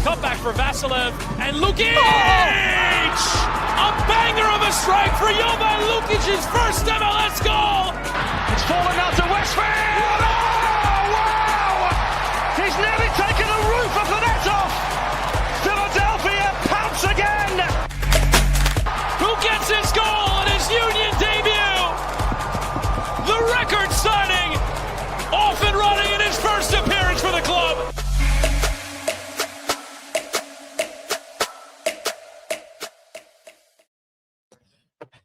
Cutback for Vassilev and Lukic! A banger of a strike for Jovan Lukic's first MLS goal! It's fallen out to Westfield! Oh, wow! He's nearly taken the roof of the net off! Philadelphia pounce again! Who gets his goal in his Union debut? The record signing! Off and running in his first appearance for the club!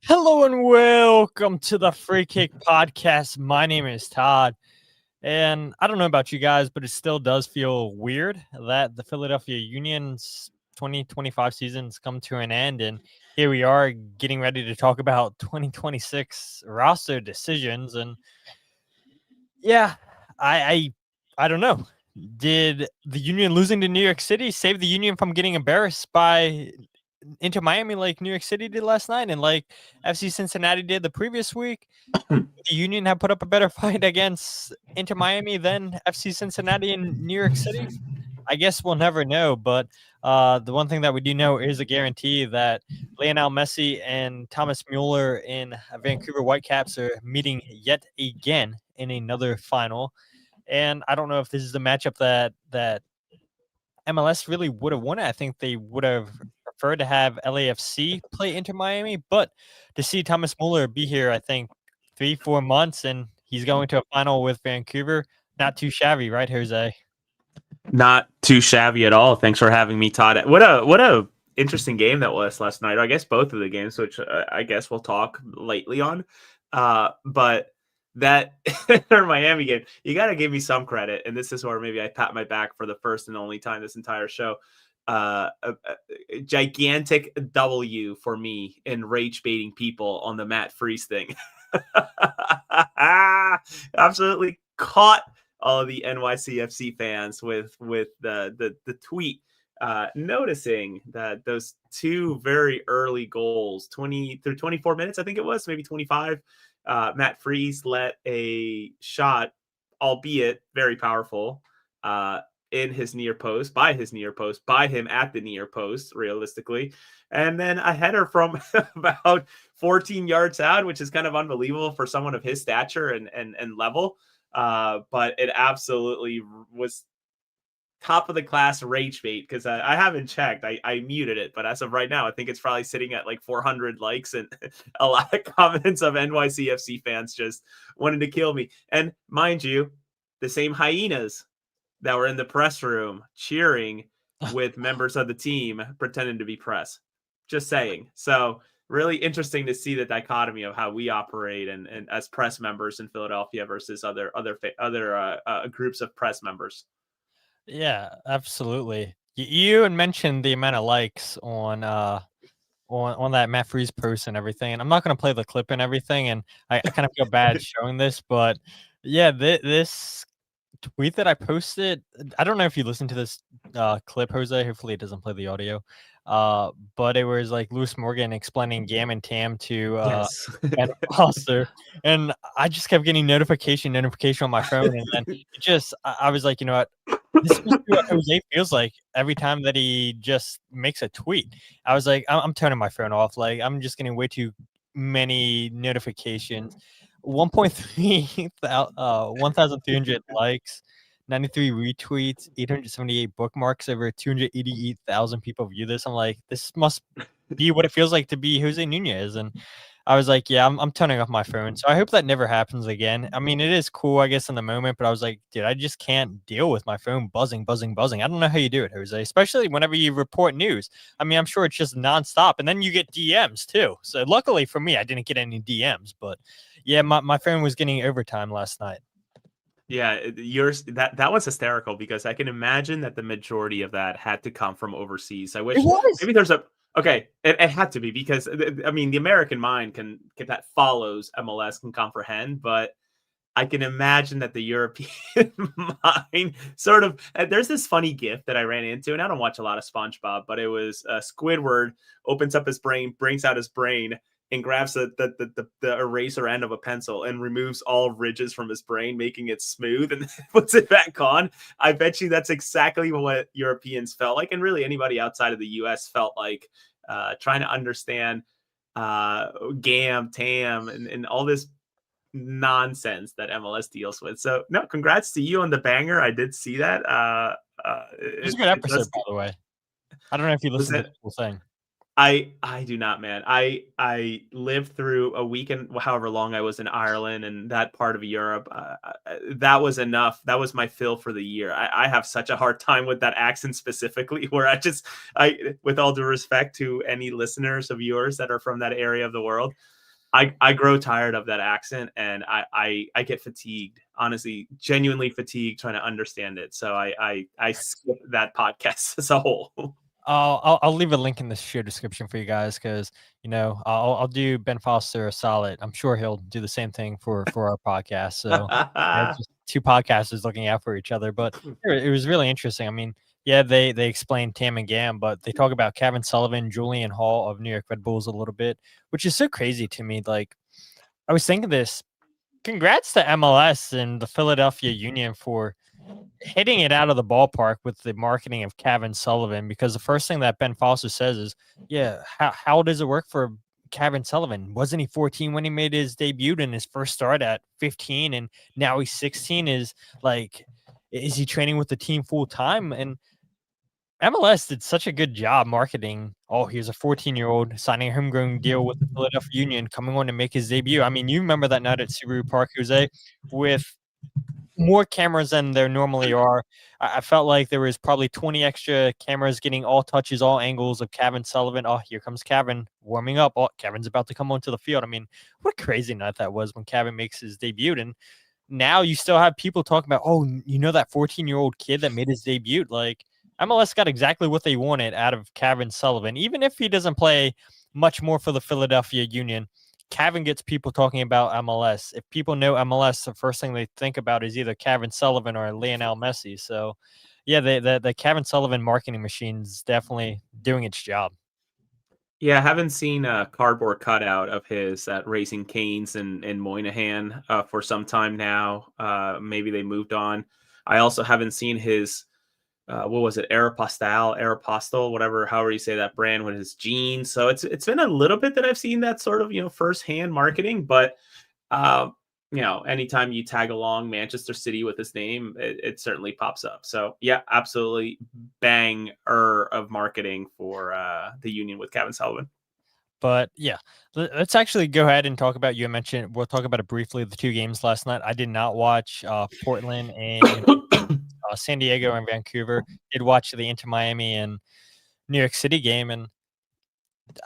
Hello and welcome to the Free Kick Podcast. My name is Todd, and I don't know about you guys, but it still does feel weird that the Philadelphia Union's 2025 season's come to an end, and here we are getting ready to talk about 2026 roster decisions. And yeah, I don't know. Did the Union losing to New York City save the Union from getting embarrassed by Inter Miami like New York City did last night and like FC Cincinnati did the previous week? The Union have put up a better fight against Inter Miami than FC Cincinnati and New York City? I guess we'll never know, but the one thing that we do know is a guarantee that Lionel Messi and Thomas Mueller in Vancouver Whitecaps are meeting yet again in another final. And I don't know if this is the matchup that MLS really would have won it. I think they would have preferred to have LAFC play Inter Miami, but to see Thomas Mueller be here, I think 3-4 months, and he's going to a final with Vancouver, not too shabby, right, Jose? Not too shabby at all. Thanks for having me, Todd. What a interesting game that was last night. Or I guess both of the games, which I guess we'll talk lately on. But that Inter Miami game, you got to give me some credit, and this is where maybe I pat my back for the first and only time this entire show. A gigantic W for me in rage baiting people on the Matt Freese thing. Absolutely caught all of the NYCFC fans with the tweet, noticing that those two very early goals, 20 through 24 minutes, I think it was, maybe 25. Matt Freese let a shot, albeit very powerful, in his near post, by him at the near post, realistically. And then a header from about 14 yards out, which is kind of unbelievable for someone of his stature and level. But it absolutely was top of the class rage bait, because I haven't checked. I muted it, but as of right now, I think it's probably sitting at like 400 likes and a lot of comments of NYCFC fans just wanting to kill me. And mind you, the same hyenas that were in the press room cheering with members of the team pretending to be press. Just saying. So really interesting to see the dichotomy of how we operate and as press members in Philadelphia versus other groups of press members. Yeah, absolutely. You had mentioned the amount of likes on that Matt Freese post and everything, and I'm not going to play the clip and everything, and I kind of feel bad showing this, but yeah, this tweet that I posted, I don't know if you listened to this clip, Jose. Hopefully it doesn't play the audio. But it was like Lewis Morgan explaining Gam and Tam to Adam Foster, and I just kept getting notification on my phone, and then I was like, you know what? This is what Jose feels like every time that he just makes a tweet. I was like, I'm turning my phone off. Like, I'm just getting way too many notifications. 1,300 likes, 93 retweets, 878 bookmarks, over 288,000 people view this. I'm like, this must be what it feels like to be Jose Nunez. And I was like, yeah, I'm turning off my phone. So I hope that never happens again. I mean, it is cool, I guess, in the moment, but I was like, dude, I just can't deal with my phone buzzing. I don't know how you do it, Jose, especially whenever you report news. I mean, I'm sure it's just nonstop. And then you get DMs too. So luckily for me, I didn't get any DMs, but yeah, my phone was getting overtime last night. Yeah, that was hysterical, because I can imagine that the majority of that had to come from overseas. I wish maybe there's it had to be, because I mean the American mind can that follows MLS can comprehend, but I can imagine that the European mind sort of, there's this funny GIF that I ran into, and I don't watch a lot of SpongeBob, but it was Squidward opens up his brain, brings out his brain, and grabs the eraser end of a pencil and removes all ridges from his brain, making it smooth, and puts it back on. I bet you that's exactly what Europeans felt like, and really anybody outside of the US felt like, trying to understand GAM, TAM, and all this nonsense that MLS deals with. So no, congrats to you on the banger. I did see that. It was a good episode, by the way. I don't know if you listened to the whole thing. I do not, man. I lived through a weekend, however long I was in Ireland and that part of Europe. That was enough. That was my fill for the year. I have such a hard time with that accent specifically, where with all due respect to any listeners of yours that are from that area of the world, I grow tired of that accent, and I get fatigued, honestly, genuinely fatigued trying to understand it. So I skip that podcast as a whole. I'll leave a link in the show description for you guys, because I'll do Ben Foster a solid. I'm sure he'll do the same thing for our podcast. So just two podcasters looking out for each other. But it was really interesting. I mean, yeah, they explain Tam and Gam, but they talk about Cavan Sullivan, Julian Hall of New York Red Bulls a little bit, which is so crazy to me. Like, I was thinking this. Congrats to MLS and the Philadelphia Union for hitting it out of the ballpark with the marketing of Cavan Sullivan, because the first thing that Ben Foster says is, yeah, how does it work for Cavan Sullivan? Wasn't he 14 when he made his debut in his first start at 15, and now he's 16? Is he training with the team full time? And MLS did such a good job marketing. Oh, here's a 14-year-old signing a homegrown deal with the Philadelphia Union, coming on to make his debut. I mean, you remember that night at Subaru Park, Jose, with more cameras than there normally are. I felt like there was probably 20 extra cameras getting all touches, all angles of Cavan Sullivan. Oh, here comes Cavan warming up. Oh, Cavan's about to come onto the field. I mean, what a crazy night that was when Cavan makes his debut. And now you still have people talking about, oh, that 14-year-old kid that made his debut. Like, MLS got exactly what they wanted out of Cavan Sullivan. Even if he doesn't play much more for the Philadelphia Union, Cavan gets people talking about MLS. If people know MLS, the first thing they think about is either Cavan Sullivan or Lionel Messi. So, yeah, the Cavan Sullivan marketing machine is definitely doing its job. Yeah, I haven't seen a cardboard cutout of his at Raising Cane's in Moynihan for some time now. Maybe they moved on. I also haven't seen his what was it, Aeropostale, whatever, however you say that brand, with his jeans. So it's been a little bit that I've seen that sort of, firsthand marketing, but anytime you tag along Manchester City with his name, it certainly pops up. So yeah, absolutely banger of marketing for the Union with Cavan Sullivan. But yeah, let's actually go ahead and talk about, we'll talk about it briefly, the two games last night. I did not watch Portland and San Diego and Vancouver. Did watch the Inter Miami and New York City game, and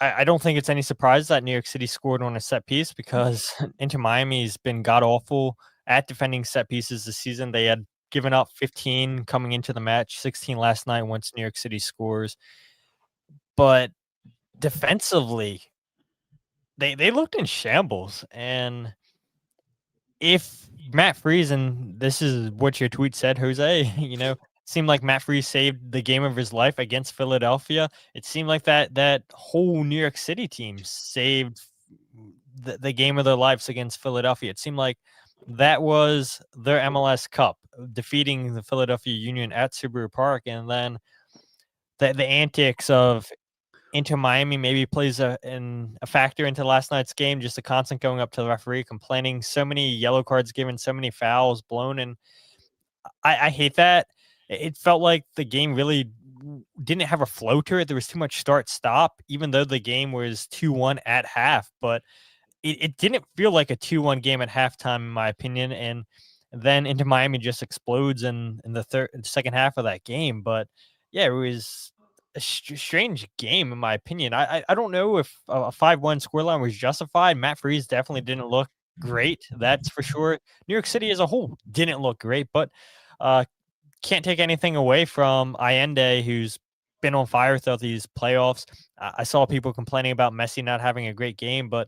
I don't think it's any surprise that New York City scored on a set piece, because Inter Miami's been god awful at defending set pieces this season. They had given up 15 coming into the match, 16 last night once New York City scores. But defensively, they looked in shambles. And if Matt Freese, and this is what your tweet said, Jose, seemed like Matt Freese saved the game of his life against Philadelphia. It seemed like that whole New York City team saved the game of their lives against Philadelphia. It seemed like that was their MLS Cup, defeating the Philadelphia Union at Subaru Park. And then the antics of Inter Miami maybe plays a factor into last night's game. Just the constant going up to the referee, complaining, so many yellow cards given, so many fouls blown. And I hate that. It felt like the game really didn't have a flow to it. There was too much start-stop, even though the game was 2-1 at half. But it didn't feel like a 2-1 game at halftime, in my opinion. And then Inter Miami just explodes in the second half of that game. But yeah, it was a strange game, in my opinion. I don't know if a 5-1 scoreline was justified. Matt Freese definitely didn't look great, that's for sure. New York City as a whole didn't look great, but can't take anything away from Allende, who's been on fire throughout these playoffs. I saw people complaining about Messi not having a great game, but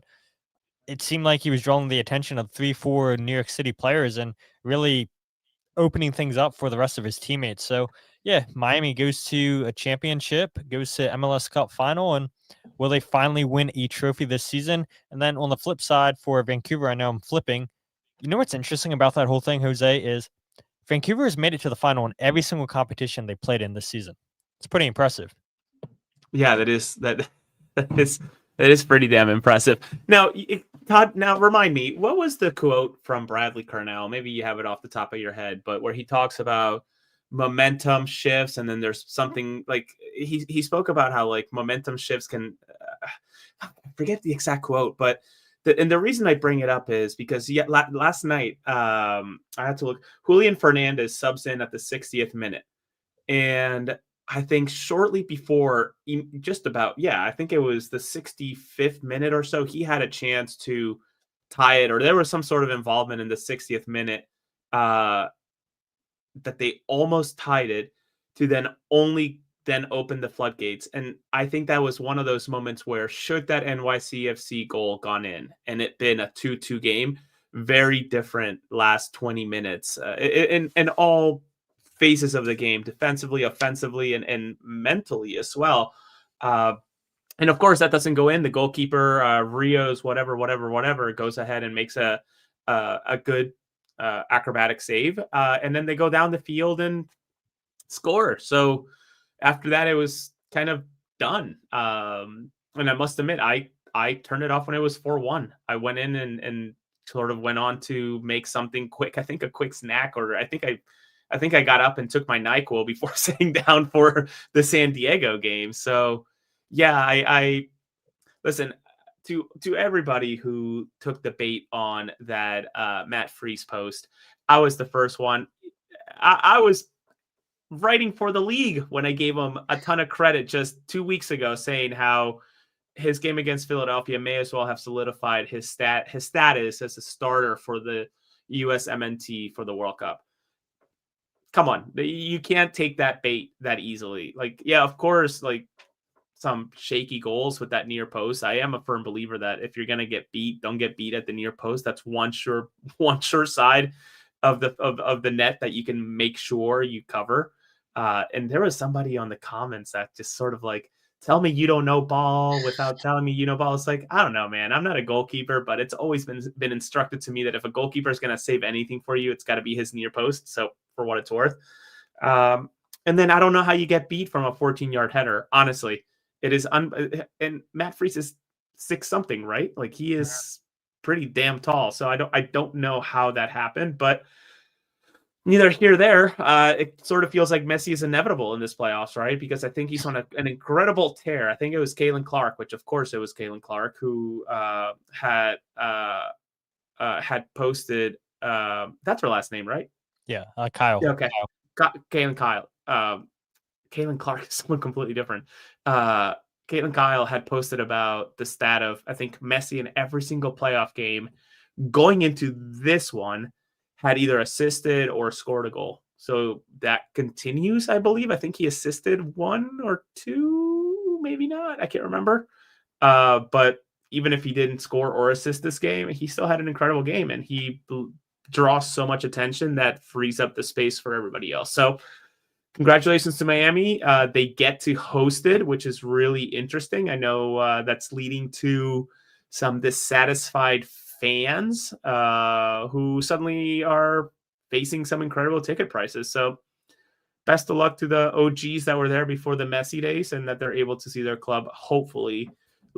it seemed like he was drawing the attention of 3-4 New York City players and really opening things up for the rest of his teammates. So yeah, Miami goes to a championship, goes to MLS Cup final, and will they finally win a trophy this season? And then on the flip side for Vancouver, I know I'm flipping. You know what's interesting about that whole thing, Jose, is Vancouver has made it to the final in every single competition they played in this season. It's pretty impressive. Yeah, that is pretty damn impressive. Now, Todd, now remind me, what was the quote from Bradley Cornell? Maybe you have it off the top of your head, but where he talks about momentum shifts, and then there's something like he spoke about how like momentum shifts can I forget the exact quote, but the reason I bring it up is because last night I had to look. Julian Fernandez subs in at the 60th minute, and I think shortly before, I think it was the 65th minute or so, he had a chance to tie it, or there was some sort of involvement in the 60th minute that they almost tied it to then open the floodgates. And I think that was one of those moments where should that NYCFC goal gone in and it been a 2-2 game, very different last 20 minutes in all phases of the game, defensively, offensively, and mentally as well. And of course, that doesn't go in. The goalkeeper, Rios, whatever, goes ahead and makes a good acrobatic save. And then they go down the field and score. So after that, it was kind of done. And I must admit, I turned it off when it was 4-1. I went in and sort of went on to make something quick. I think a quick snack, or I think I got up and took my NyQuil before sitting down for the San Diego game. So yeah, I listen to everybody who took the bait on that Matt Freese post. I was the first one. I was writing for the league when I gave him a ton of credit just 2 weeks ago, saying how his game against Philadelphia may as well have solidified his status as a starter for the USMNT for the World Cup. Come on, you can't take that bait that easily. Like, yeah, of course, like some shaky goals with that near post. I am a firm believer that if you're going to get beat, don't get beat at the near post. That's one sure side of the net that you can make sure you cover. And there was somebody on the comments that just sort of like, tell me you don't know ball without telling me you know ball. It's like, I don't know, man. I'm not a goalkeeper, but it's always been instructed to me that if a goalkeeper is going to save anything for you, it's got to be his near post. So for what it's worth. And then I don't know how you get beat from a 14-yard header. Honestly, it is. And Matt Freese is 6-something, right? Like he is pretty damn tall. So I don't know how that happened, but neither here nor there. It sort of feels like Messi is inevitable in this playoffs, right? Because I think he's on an incredible tear. I think it was Kalen Clark, which of course it was Kalen Clark, who had posted. That's her last name, right? Yeah, Kyle. Yeah, okay, Kyle. Kalen Clark is someone completely different. Caitlin Kyle had posted about the stat of, I think, Messi in every single playoff game going into this one had either assisted or scored a goal. So that continues, I believe. I think he assisted 1 or 2, maybe not. I can't remember. But even if he didn't score or assist this game, he still had an incredible game, and he draws so much attention that frees up the space for everybody else. So congratulations to Miami. They get to host it, which is really interesting. I know that's leading to some dissatisfied fans who suddenly are facing some incredible ticket prices. So best of luck to the OGs that were there before the Messi days, and that they're able to see their club hopefully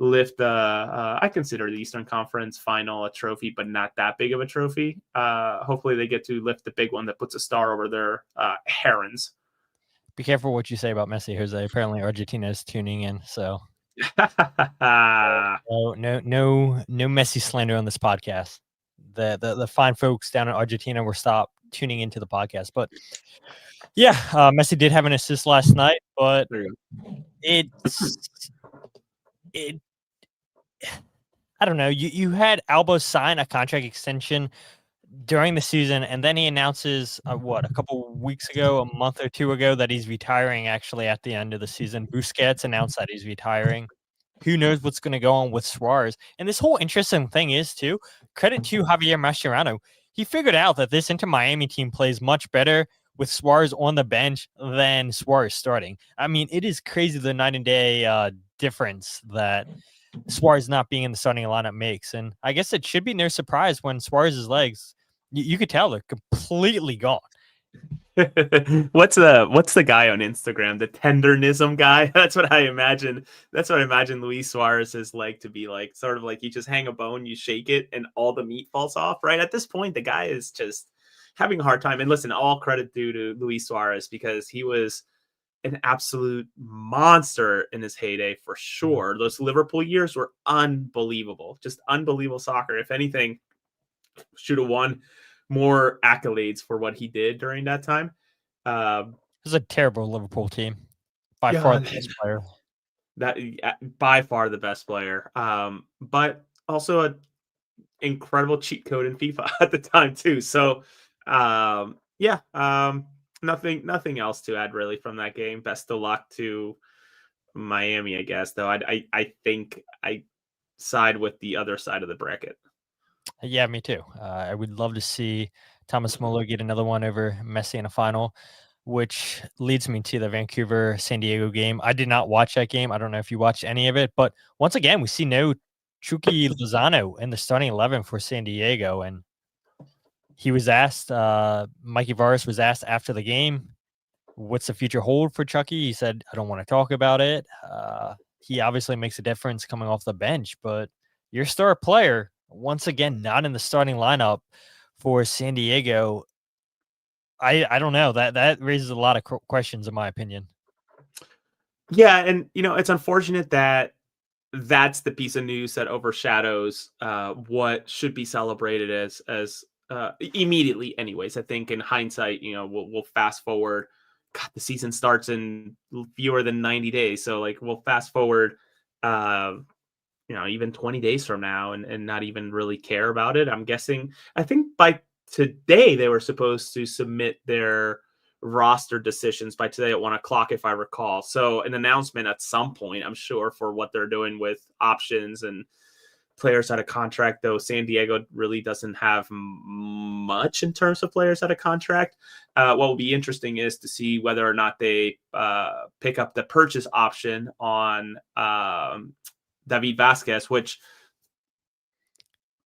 lift I consider the Eastern Conference final a trophy, but not that big of a trophy. Hopefully they get to lift the big one that puts a star over their herons. Be careful what you say about Messi, Jose. Apparently Argentina is tuning in, so no Messi slander on this podcast. The fine folks down in Argentina will stop tuning into the podcast. But yeah, Messi did have an assist last night, but I don't know. You had Alba sign a contract extension during the season, and then he announces a couple weeks ago, a month or two ago, that he's retiring actually at the end of the season. Busquets announced that he's retiring. Who knows what's going to go on with Suarez? And this whole interesting thing is, too, credit to Javier Mascherano. he figured out that this Inter Miami team plays much better with Suarez on the bench than Suarez starting. I mean, it is crazy the night and day difference that Suarez not being in the starting lineup makes. And I guess it should be no surprise when Suarez's legs, you could tell they're completely gone. What's the guy on Instagram? The tendernism guy? That's what I imagine. That's what I imagine Luis Suarez's leg to be like. Sort of like you just hang a bone, you shake it, and all the meat falls off. Right at this point, the guy is just having a hard time. And listen, all credit due to Luis Suarez because he was an absolute monster in his heyday for sure. Those Liverpool years were unbelievable, just unbelievable soccer. If anything, should have won more accolades for what he did during that time. It was a terrible Liverpool team. By far the best player. That by far the best player. But also an incredible cheat code in FIFA at the time too. So nothing else to add really from that game. Best of luck to Miami, I guess. Though I think I side with the other side of the bracket. Yeah, me too. I would love to see Thomas Muller get another one over Messi in a final, which leads me to the Vancouver-San Diego game. I did not watch that game. I don't know if you watched any of it, but once again, we see no Chucky Lozano in the starting 11 for San Diego. And he was asked, Mikey Varas was asked after the game, what's the future hold for Chucky? He said, I don't want to talk about it. He obviously makes a difference coming off the bench, but your star player, once again, not in the starting lineup for San Diego. I don't know. That raises a lot of questions, in my opinion. Yeah, and it's unfortunate that that's the piece of news that overshadows what should be celebrated as immediately. Anyways, I think in hindsight, we'll fast forward. God, the season starts in fewer than 90 days, so like we'll fast forward. Even 20 days from now and not even really care about it. I think by today they were supposed to submit their roster decisions by today at 1:00, if I recall. So an announcement at some point, I'm sure, for what they're doing with options and players out of contract, though San Diego really doesn't have much in terms of players out of contract. What will be interesting is to see whether or not they pick up the purchase option on David Vazquez, which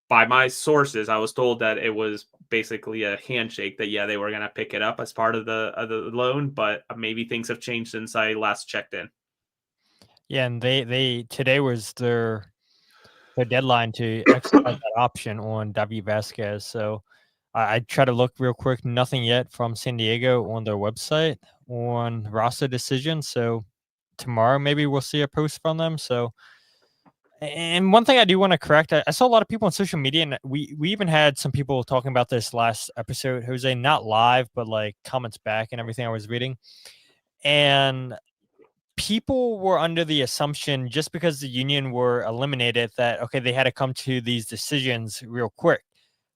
by my sources, I was told that it was basically a handshake that, they were going to pick it up as part of the loan, but maybe things have changed since I last checked in. Yeah, and they today was their deadline to exercise that option on David Vazquez. So I try to look real quick. Nothing yet from San Diego on their website on roster decisions. So tomorrow maybe we'll see a post from them. So. And one thing I do want to correct, I saw a lot of people on social media, and we even had some people talking about this last episode, Jose, not live, but like comments back and everything I was reading. And people were under the assumption just because the union were eliminated that, okay, they had to come to these decisions real quick.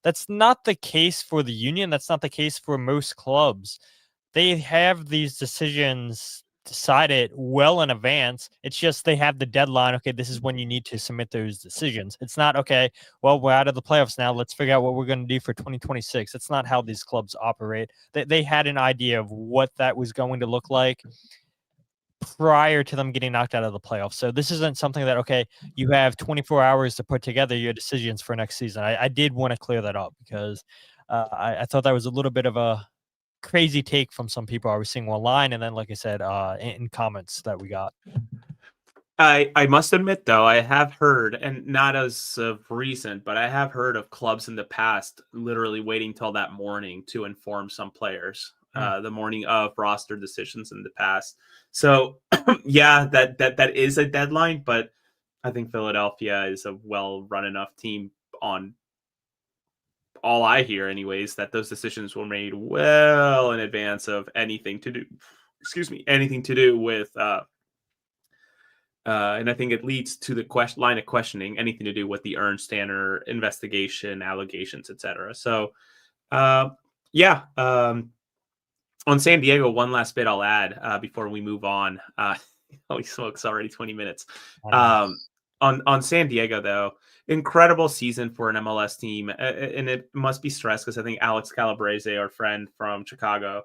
That's not the case for the union. That's not the case for most clubs. They have these decisions decided well in advance. It's just they have the deadline. Okay, this is when you need to submit those decisions. It's not, okay, well, we're out of the playoffs now. Let's figure out what we're going to do for 2026. It's not how these clubs operate. They had an idea of what that was going to look like prior to them getting knocked out of the playoffs. So this isn't something that, okay, you have 24 hours to put together your decisions for next season. I did want to clear that up because I thought that was a little bit of a crazy take from some people I was seeing online, and then, like I said, in comments that we got. I must admit, though, I have heard, and not as of recent, but I have heard of clubs in the past literally waiting till that morning to inform some players, the morning of roster decisions in the past. So, yeah, that is a deadline, but I think Philadelphia is a well-run enough team on all I hear anyways, that those decisions were made well in advance of anything to do with, and I think it leads to the line of questioning, anything to do with the Ernst Tanner investigation, allegations, etc. So, on San Diego, one last bit I'll add before we move on. Holy smokes, already 20 minutes. On San Diego, though, incredible season for an MLS team, and it must be stressed because I think Alex Calabrese, our friend from Chicago,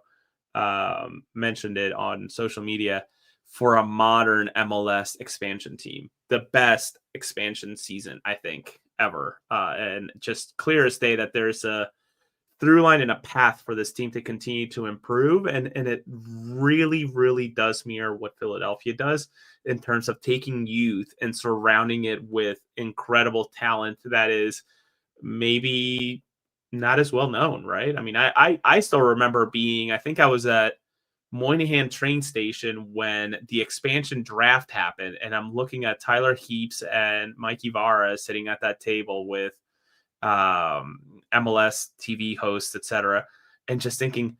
mentioned it on social media. For a modern MLS expansion team, the best expansion season I think ever, and just clear as day that there's a through line and a path for this team to continue to improve. And it really, really does mirror what Philadelphia does in terms of taking youth and surrounding it with incredible talent that is maybe not as well known, right? I mean, I still remember I think I was at Moynihan train station when the expansion draft happened, and I'm looking at Tyler Heaps and Mike Ibarra sitting at that table with MLS TV hosts, etc., and just thinking,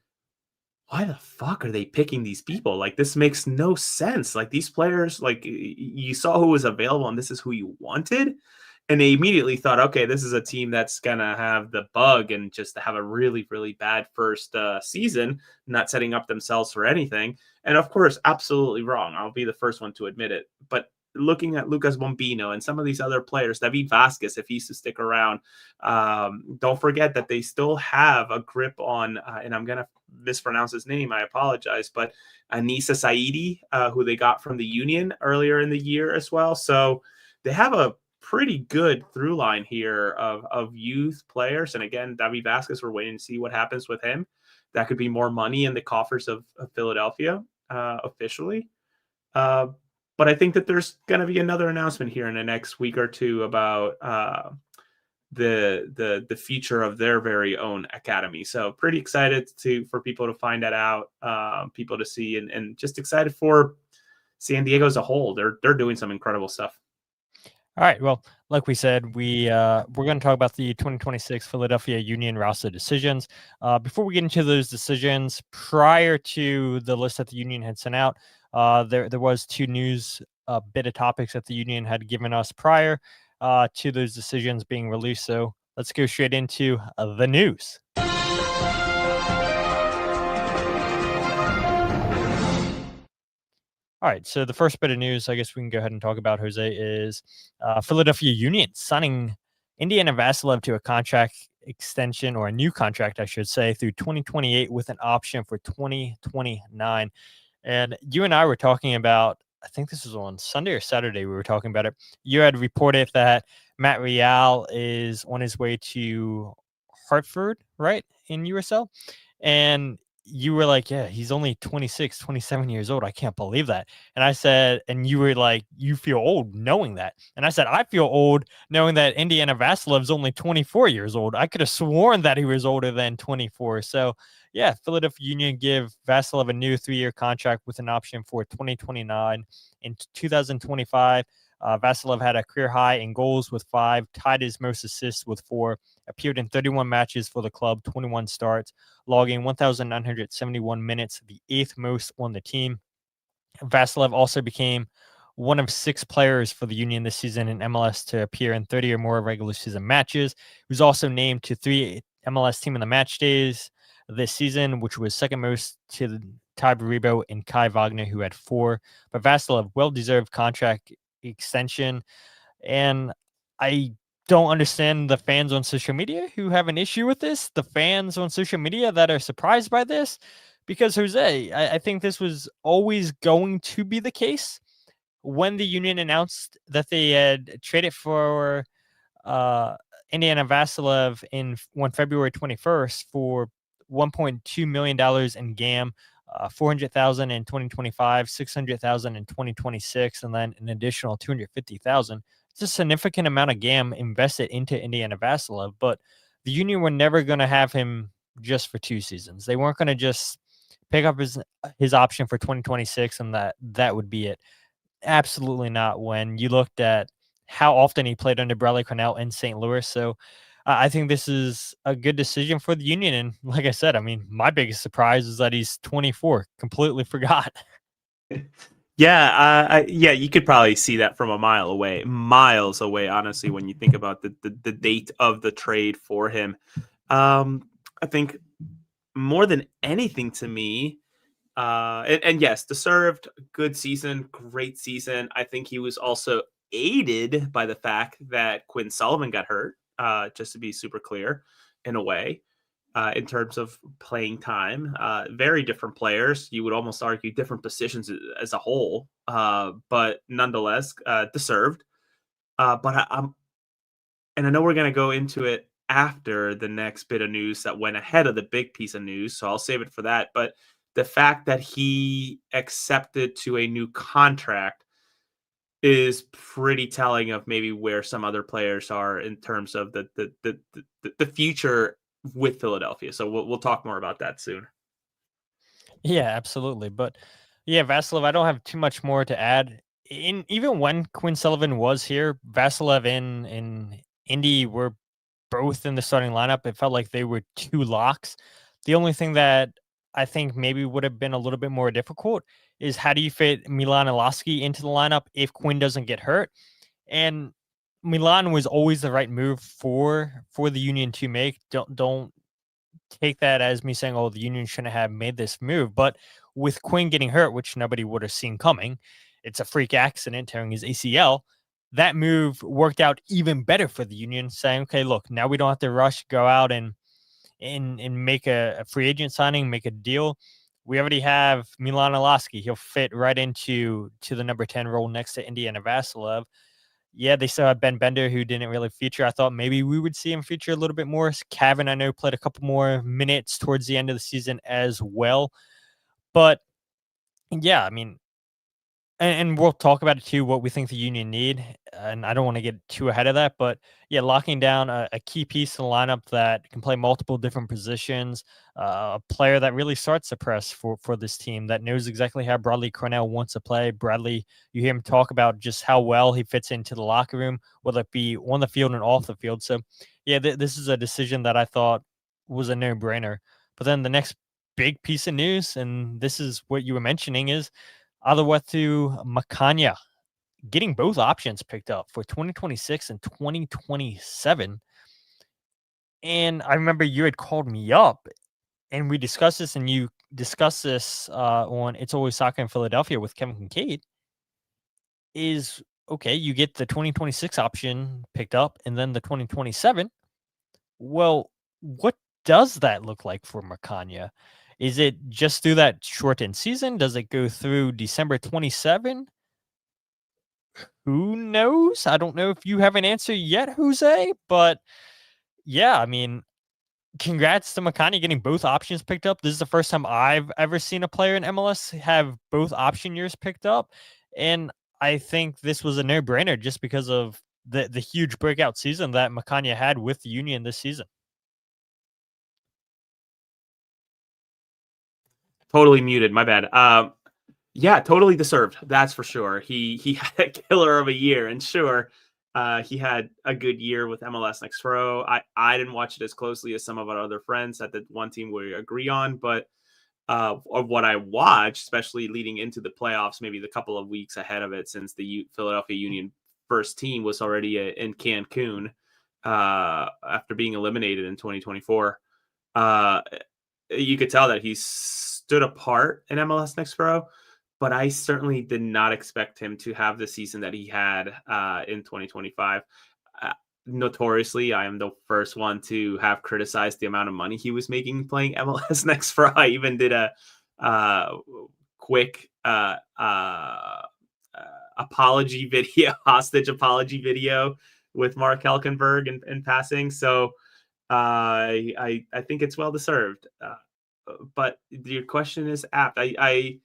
why the fuck are they picking these people? Like, this makes no sense. Like, these players, like, you saw who was available and this is who you wanted. And they immediately thought, okay, this is a team that's going to have the bug and just have a really, really bad first season, not setting up themselves for anything. And of course, absolutely wrong. I'll be the first one to admit it. But looking at Lucas Bombino and some of these other players, David Vazquez, if he's to stick around, don't forget that they still have a grip on, and I'm going to mispronounce his name, I apologize, but Anissa Saidi, who they got from the Union earlier in the year as well. So they have a pretty good through line here of youth players. And again, David Vazquez, we're waiting to see what happens with him. That could be more money in the coffers of Philadelphia officially. But I think that there's going to be another announcement here in the next week or two about the future of their very own academy. So pretty excited for people to find that out, people to see, and just excited for San Diego as a whole. They're doing some incredible stuff. All right. Well, like we said, we're going to talk about the 2026 Philadelphia Union roster decisions. Before we get into those decisions, prior to the list that the Union had sent out, there was two news bit of topics that the Union had given us prior to those decisions being released. So let's go straight into the news. All right, so the first bit of news, I guess we can go ahead and talk about, Jose, is Philadelphia Union signing Indiana Vassilev to a contract extension, or a new contract, I should say, through 2028 with an option for 2029. And you and I were talking about, I think this was on Sunday or Saturday, we were talking about it. You had reported that Matt Real is on his way to Hartford, right, in USL. And you were like, yeah, he's only 26, 27 years old. I can't believe that. And I said, and you were like, you feel old knowing that. And I said, I feel old knowing that Indiana Vassilev's only 24 years old. I could have sworn that he was older than 24. So, yeah, Philadelphia Union give Vassilev a new 3-year contract with an option for 2029. In 2025, Vassilev had a career high in goals with 5, tied his most assists with 4, appeared in 31 matches for the club, 21 starts, logging 1,971 minutes, the 8th most on the team. Vassilev also became one of 6 players for the Union this season in MLS to appear in 30 or more regular season matches. He was also named to 3 MLS Team of the Match days this season, which was second most to Ty Baribo and Kai Wagner, who had 4. But Vassilev, well-deserved contract extension. And I don't understand the fans on social media who have an issue with this, the fans on social media that are surprised by this, because Jose, I think this was always going to be the case. When the Union announced that they had traded for Indiana Vassilev on February 21st for $1.2 million in GAM, $400,000 in 2025, $600,000 in 2026, and then an additional $250,000. It's a significant amount of GAM invested into Indiana Vassilev, but the Union were never going to have him just for 2 seasons. They weren't going to just pick up his option for 2026 and that would be it. Absolutely not. When you looked at how often he played under Bradley Cornell in St. Louis. So I think this is a good decision for the Union. And like I said, I mean, my biggest surprise is that he's 24. Completely forgot. Yeah, you could probably see that from miles away, honestly, when you think about the date of the trade for him. I think more than anything to me, and yes, deserved, good season, great season. I think he was also aided by the fact that Quinn Sullivan got hurt, just to be super clear, in a way, in terms of playing time. Very different players. You would almost argue different positions as a whole, but nonetheless, deserved. And I know we're going to go into it after the next bit of news that went ahead of the big piece of news, so I'll save it for that. But the fact that he accepted to a new contract is pretty telling of maybe where some other players are in terms of the future with Philadelphia. So we'll talk more about that soon. Yeah, absolutely. But yeah, Vassilev, I don't have too much more to add. Even when Quinn Sullivan was here, Vassilev in Indy were both in the starting lineup. It felt like they were two locks. The only thing that I think maybe would have been a little bit more difficult is how do you fit Milan Iloski into the lineup if Quinn doesn't get hurt? And Milan was always the right move for the Union to make. Don't take that as me saying, oh, the Union shouldn't have made this move. But with Quinn getting hurt, which nobody would have seen coming, it's a freak accident tearing his ACL. That move worked out even better for the Union, saying, okay, look, now we don't have to rush, go out and make a free agent signing, make a deal. We already have Milan Iloski. He'll fit right into the number 10 role next to Indiana Vassilev. Yeah, they still have Ben Bender, who didn't really feature. I thought maybe we would see him feature a little bit more. Cavan, I know, played a couple more minutes towards the end of the season as well. But yeah, I mean, and we'll talk about it too, what we think the Union need. And I don't want to get too ahead of that, but yeah, locking down a key piece in the lineup that can play multiple different positions, a player that really starts the press for this team, that knows exactly how Bradley Cornell wants to play. Bradley, you hear him talk about just how well he fits into the locker room, whether it be on the field and off the field. So yeah, this is a decision that I thought was a no-brainer. But then the next big piece of news, and this is what you were mentioning, is Olwethu Makhanya getting both options picked up for 2026 and 2027. And I remember you had called me up and we discussed this, and you discussed this on It's Always Soccer in Philadelphia with Kevin Kincaid. Is okay, you get the 2026 option picked up and then the 2027. Well, what does that look like for Makhanya? Is it just through that shortened season? Does it go through December 27? Who knows? I don't know if you have an answer yet, Jose, but yeah, I mean, congrats to Makhanya getting both options picked up. This is the first time I've ever seen a player in MLS have both option years picked up. And I think this was a no-brainer just because of the huge breakout season that Makhanya had with the Union this season. Totally muted. My bad. Yeah, totally deserved. That's for sure. He had a killer of a year, and sure, he had a good year with MLS Next Pro. I didn't watch it as closely as some of our other friends at the one team we agree on, but of what I watched, especially leading into the playoffs, maybe the couple of weeks ahead of it, since the Philadelphia Union first team was already in Cancun after being eliminated in 2024. You could tell that he stood apart in MLS Next Pro, but I certainly did not expect him to have the season that he had in 2025. Notoriously, I am the first one to have criticized the amount of money he was making playing MLS Next Pro. I even did a quick apology video, hostage apology video with Mark Helkenberg in passing. So I think it's well deserved. But your question is apt. I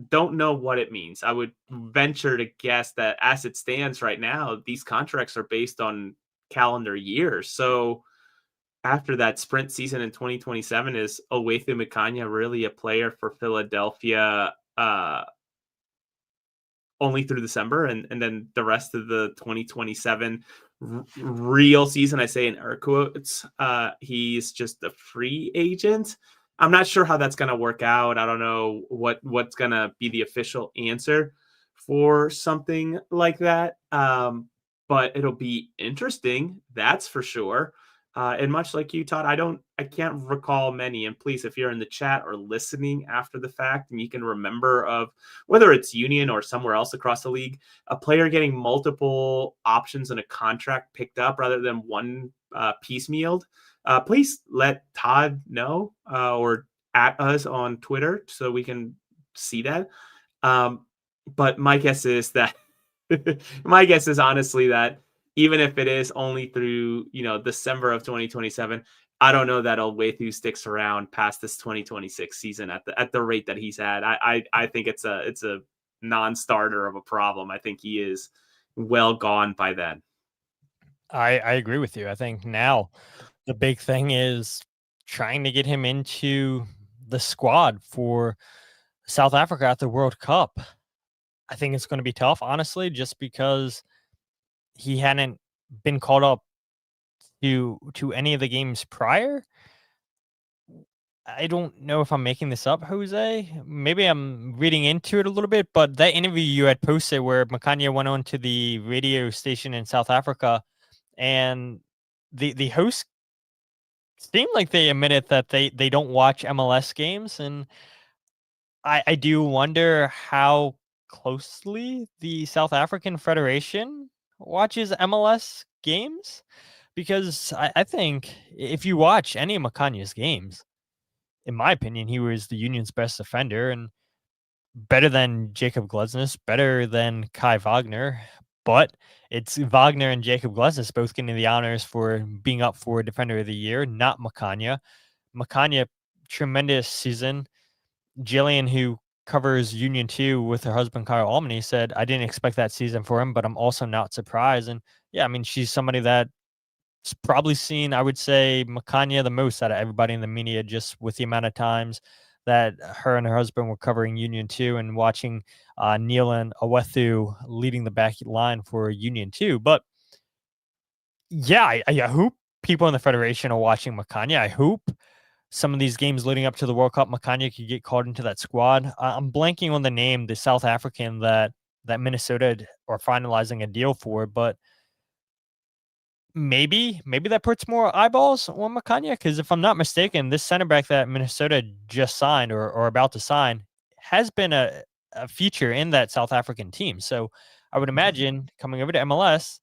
don't know what it means. I would venture to guess that as it stands right now, these contracts are based on calendar years. So after that sprint season in 2027, is Olwethu Makhanya really a player for Philadelphia only through December, and then the rest of the 2027 real season, I say in air quotes, he's just a free agent? I'm not sure how that's going to work out. I don't know what's going to be the official answer for something like that. But it'll be interesting. That's for sure. And much like you, Todd, I can't recall many. And please, if you're in the chat or listening after the fact and you can remember of whether it's Union or somewhere else across the league, a player getting multiple options in a contract picked up rather than one piecemealed, please let Todd know or at us on Twitter so we can see that. But my guess is that my guess is honestly that even if it is only through, December of 2027, I don't know that Olwethu sticks around past this 2026 season at the rate that he's at. I think it's a non-starter of a problem. I think he is well gone by then. I agree with you. I think now the big thing is trying to get him into the squad for South Africa at the World Cup. I think it's going to be tough, honestly, just because he hadn't been called up to any of the games prior. I don't know if I'm making this up, Jose. Maybe I'm reading into it a little bit, but that interview you had posted where Makhanya went on to the radio station in South Africa, and the host seemed like they admitted that they don't watch MLS games, and I do wonder how closely the South African Federation watches MLS games, because I think if you watch any of Makhanya's games, in my opinion, he was the Union's best defender and better than Jakob Glesnes, better than Kai Wagner. But it's Wagner and Jakob Glesnes both getting the honors for being up for Defender of the Year, not Makhanya. Makhanya, tremendous season. Jillian, who covers Union 2 with her husband, Kyle Olney, said, I didn't expect that season for him, but I'm also not surprised. And yeah, I mean, she's somebody that's probably seen, I would say, Makhanya the most out of everybody in the media, just with the amount of times that her and her husband were covering Union 2 and watching Neil and Olwethu leading the back line for Union 2. But yeah, I hope people in the Federation are watching Makhanya. I hope some of these games leading up to the World Cup, Makhanya could get called into that squad. I'm blanking on the name, the South African that Minnesota are finalizing a deal for, but maybe that puts more eyeballs on Makhanya, because if I'm not mistaken, this center back that Minnesota just signed or about to sign has been a feature in that South African team. So I would imagine coming over to MLS,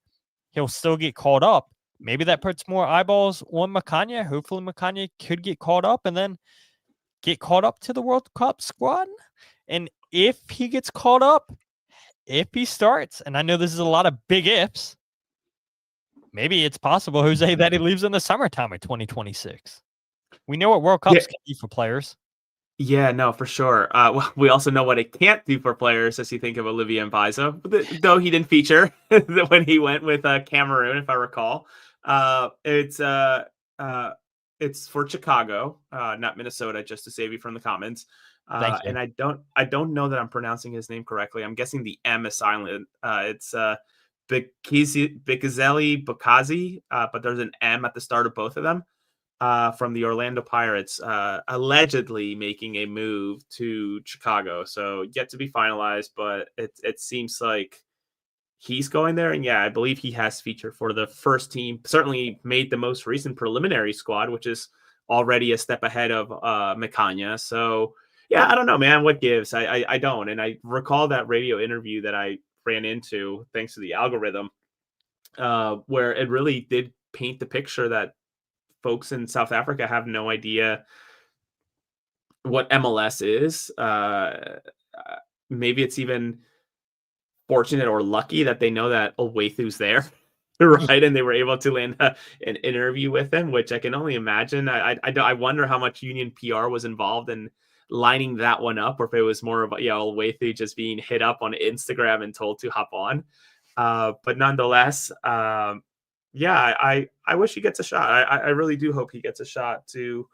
he'll still get called up. Maybe that puts more eyeballs on Makhanya. Hopefully Makhanya could get called up and then get called up to the World Cup squad. And if he gets called up, if he starts, and I know this is a lot of big ifs, maybe it's possible, Jose, that he leaves in the summertime of 2026. We know what World Cups can do for players. Yeah, no, for sure. Well, we also know what it can't do for players, as you think of Olivier Mbaizo, though he didn't feature when he went with Cameroon, if I recall. It's for Chicago, not Minnesota, just to save you from the comments. Thank you. And I don't know that I'm pronouncing his name correctly. I'm guessing the M is silent. It's Bikazelli Bukazi, but there's an M at the start of both of them. From the Orlando Pirates, allegedly making a move to Chicago. So yet to be finalized, but it seems like he's going there. And yeah, I believe he has featured for the first team. Certainly made the most recent preliminary squad, which is already a step ahead of Makhanya. So yeah, I don't know, man. What gives? I don't. And I recall that radio interview that I ran into thanks to the algorithm, where it really did paint the picture that folks in South Africa have no idea what MLS is. Maybe it's even fortunate or lucky that they know that Olwethu's there, right? And they were able to land an interview with him, which I can only imagine. I wonder how much Union PR was involved in lining that one up, or if it was more of Olwethu just being hit up on Instagram and told to hop on. But nonetheless, yeah, I wish he gets a shot. I really do hope he gets a shot to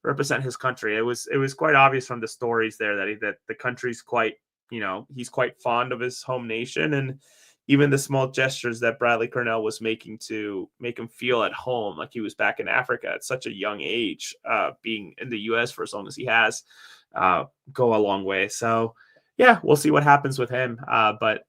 represent his country. It was quite obvious from the stories there that the country's quite, he's quite fond of his home nation, and even the small gestures that Bradley Cornell was making to make him feel at home, like he was back in Africa at such a young age, being in the U.S. for as long as he has, go a long way. So yeah, we'll see what happens with him. But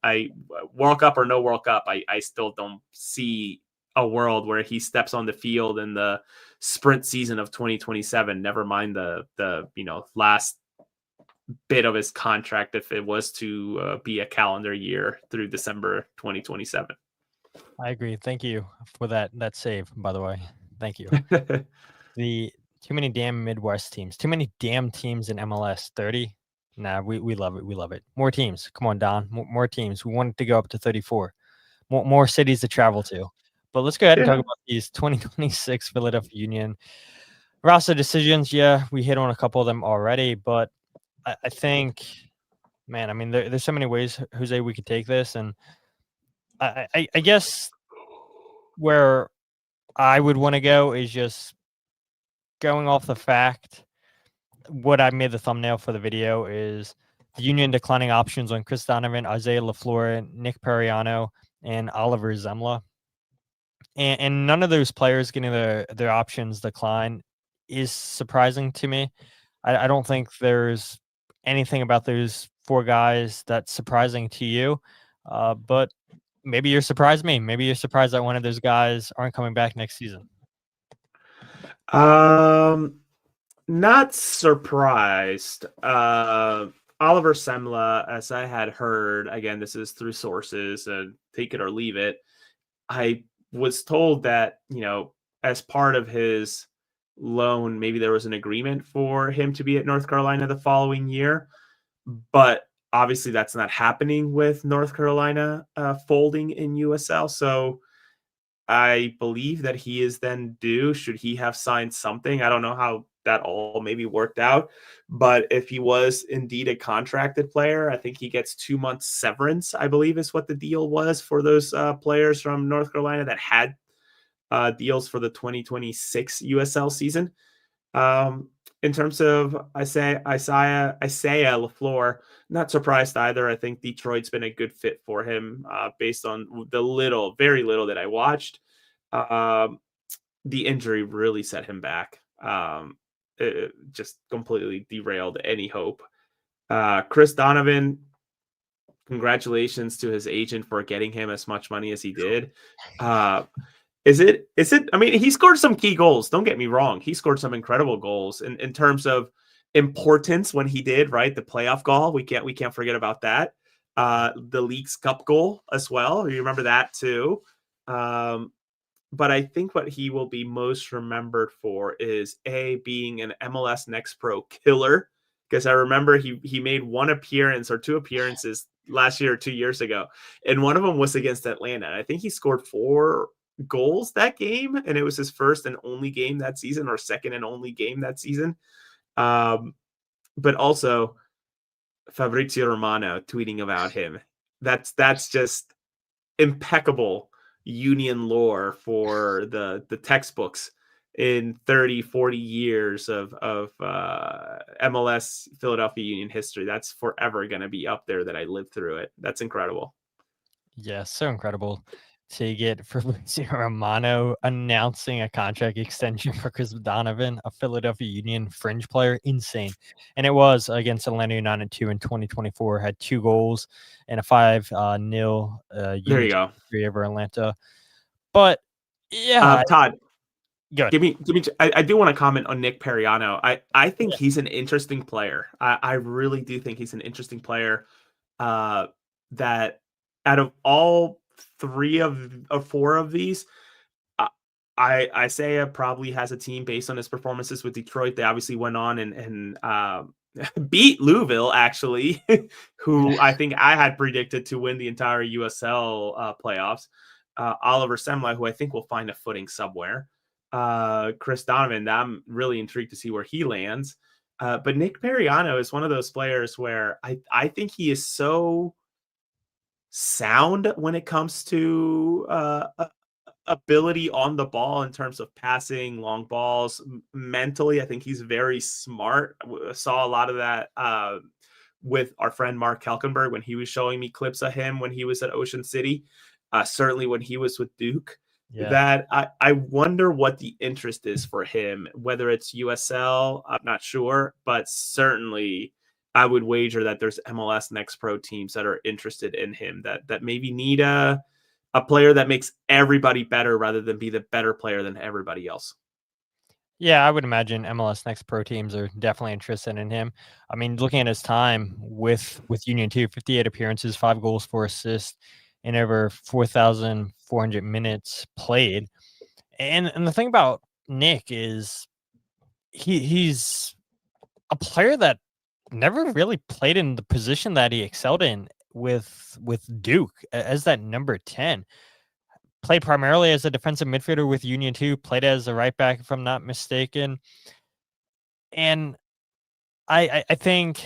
World Cup or no World Cup, I still don't see a world where he steps on the field in the sprint season of 2027. Never mind the last bit of his contract if it was to be a calendar year through December 2027. I agree. Thank you for that save, by the way. Thank you. The too many damn Midwest teams, too many damn teams in MLS. 30. Nah, we love it. We love it. More teams. Come on, Don. More teams. We want it to go up to 34. More cities to travel to. But let's go ahead and talk about these 2026 Philadelphia Union roster decisions. Yeah, we hit on a couple of them already, but I think, man, I mean, there's so many ways, Jose, we could take this. And I guess where I would want to go is just going off the fact, what I made the thumbnail for the video is the Union declining options on Chris Donovan, Isaiah LaFleur, Nick Periano, and Oliver Zemla. And none of those players getting their options decline is surprising to me. I don't think there's anything about those four guys that's surprising to you. But maybe you're surprised me. Maybe you're surprised that one of those guys aren't coming back next season. Not surprised. Oliver Semla, as I had heard, again, this is through sources, and take it or leave it. I was told that, as part of his loan, maybe there was an agreement for him to be at North Carolina the following year, but obviously that's not happening with North Carolina folding in USL. So I believe that he is then due, should he have signed something. I don't know how that all maybe worked out, but if he was indeed a contracted player, I think he gets 2 months severance, I believe is what the deal was for those players from North Carolina that had deals for the 2026 USL season. In terms of Isaiah LaFleur, not surprised either. I think Detroit's been a good fit for him based on the very little that I watched. The injury really set him back. It just completely derailed any hope. Chris Donovan, congratulations to his agent for getting him as much money as he did. Is it? I mean, he scored some key goals. Don't get me wrong. He scored some incredible goals in terms of importance when he did, right? The playoff goal. We can't forget about that. The League's Cup goal as well. You remember that too. But I think what he will be most remembered for is being an MLS Next Pro killer. Because I remember he made one appearance or two appearances last year or 2 years ago. And one of them was against Atlanta. I think he scored 4 goals that game, and it was his first and only game that season, or second and only game that season. But also Fabrizio Romano tweeting about him. That's just impeccable Union lore for the textbooks in 30, 40 years of MLS Philadelphia Union history. That's forever going to be up there that I lived through it. That's incredible. Yeah, so incredible to get Fabrizio Romano announcing a contract extension for Chris Donovan, a Philadelphia Union fringe player. Insane. And it was against Atlanta United 2 in 2024, had 2 goals and a 5-0 there you go. over Atlanta. But yeah, Todd, good. Give me. I do want to comment on Nick Periano. I think he's an interesting player. I really do think he's an interesting player. That out of all 3 or 4 of these, Isaiah probably has a team based on his performances with Detroit. They obviously went on and beat Louisville, actually, who I think I had predicted to win the entire USL playoffs. Oliver Semla, who I think will find a footing somewhere. Chris Donovan, I'm really intrigued to see where he lands. But Nick Periano is one of those players where I think he is so sound when it comes to ability on the ball in terms of passing long balls. Mentally, I think he's very smart. Saw a lot of that with our friend Mark Kelkenberg when he was showing me clips of him when he was at Ocean City. Certainly when he was with Duke. Yeah. That I wonder what the interest is for him, whether it's USL, I'm not sure, but certainly I would wager that there's MLS Next Pro teams that are interested in him that maybe need a a player that makes everybody better rather than be the better player than everybody else. Yeah, I would imagine MLS Next Pro teams are definitely interested in him. I mean, looking at his time with Union 2, 58 appearances, 5 goals, 4 assists, and over 4,400 minutes played. And the thing about Nick is he's a player that never really played in the position that he excelled in with Duke as that number 10. Played primarily as a defensive midfielder with Union 2, played as a right back, if I'm not mistaken. And I think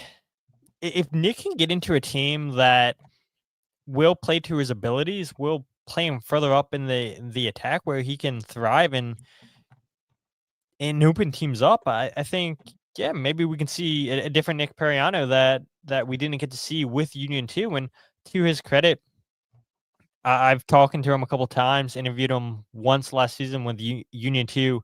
if Nick can get into a team that will play to his abilities, will play him further up in the attack where he can thrive and open teams up, I think, yeah, maybe we can see a different Nick Periano that we didn't get to see with Union 2. And to his credit, I've talked to him a couple times, interviewed him once last season when the Union 2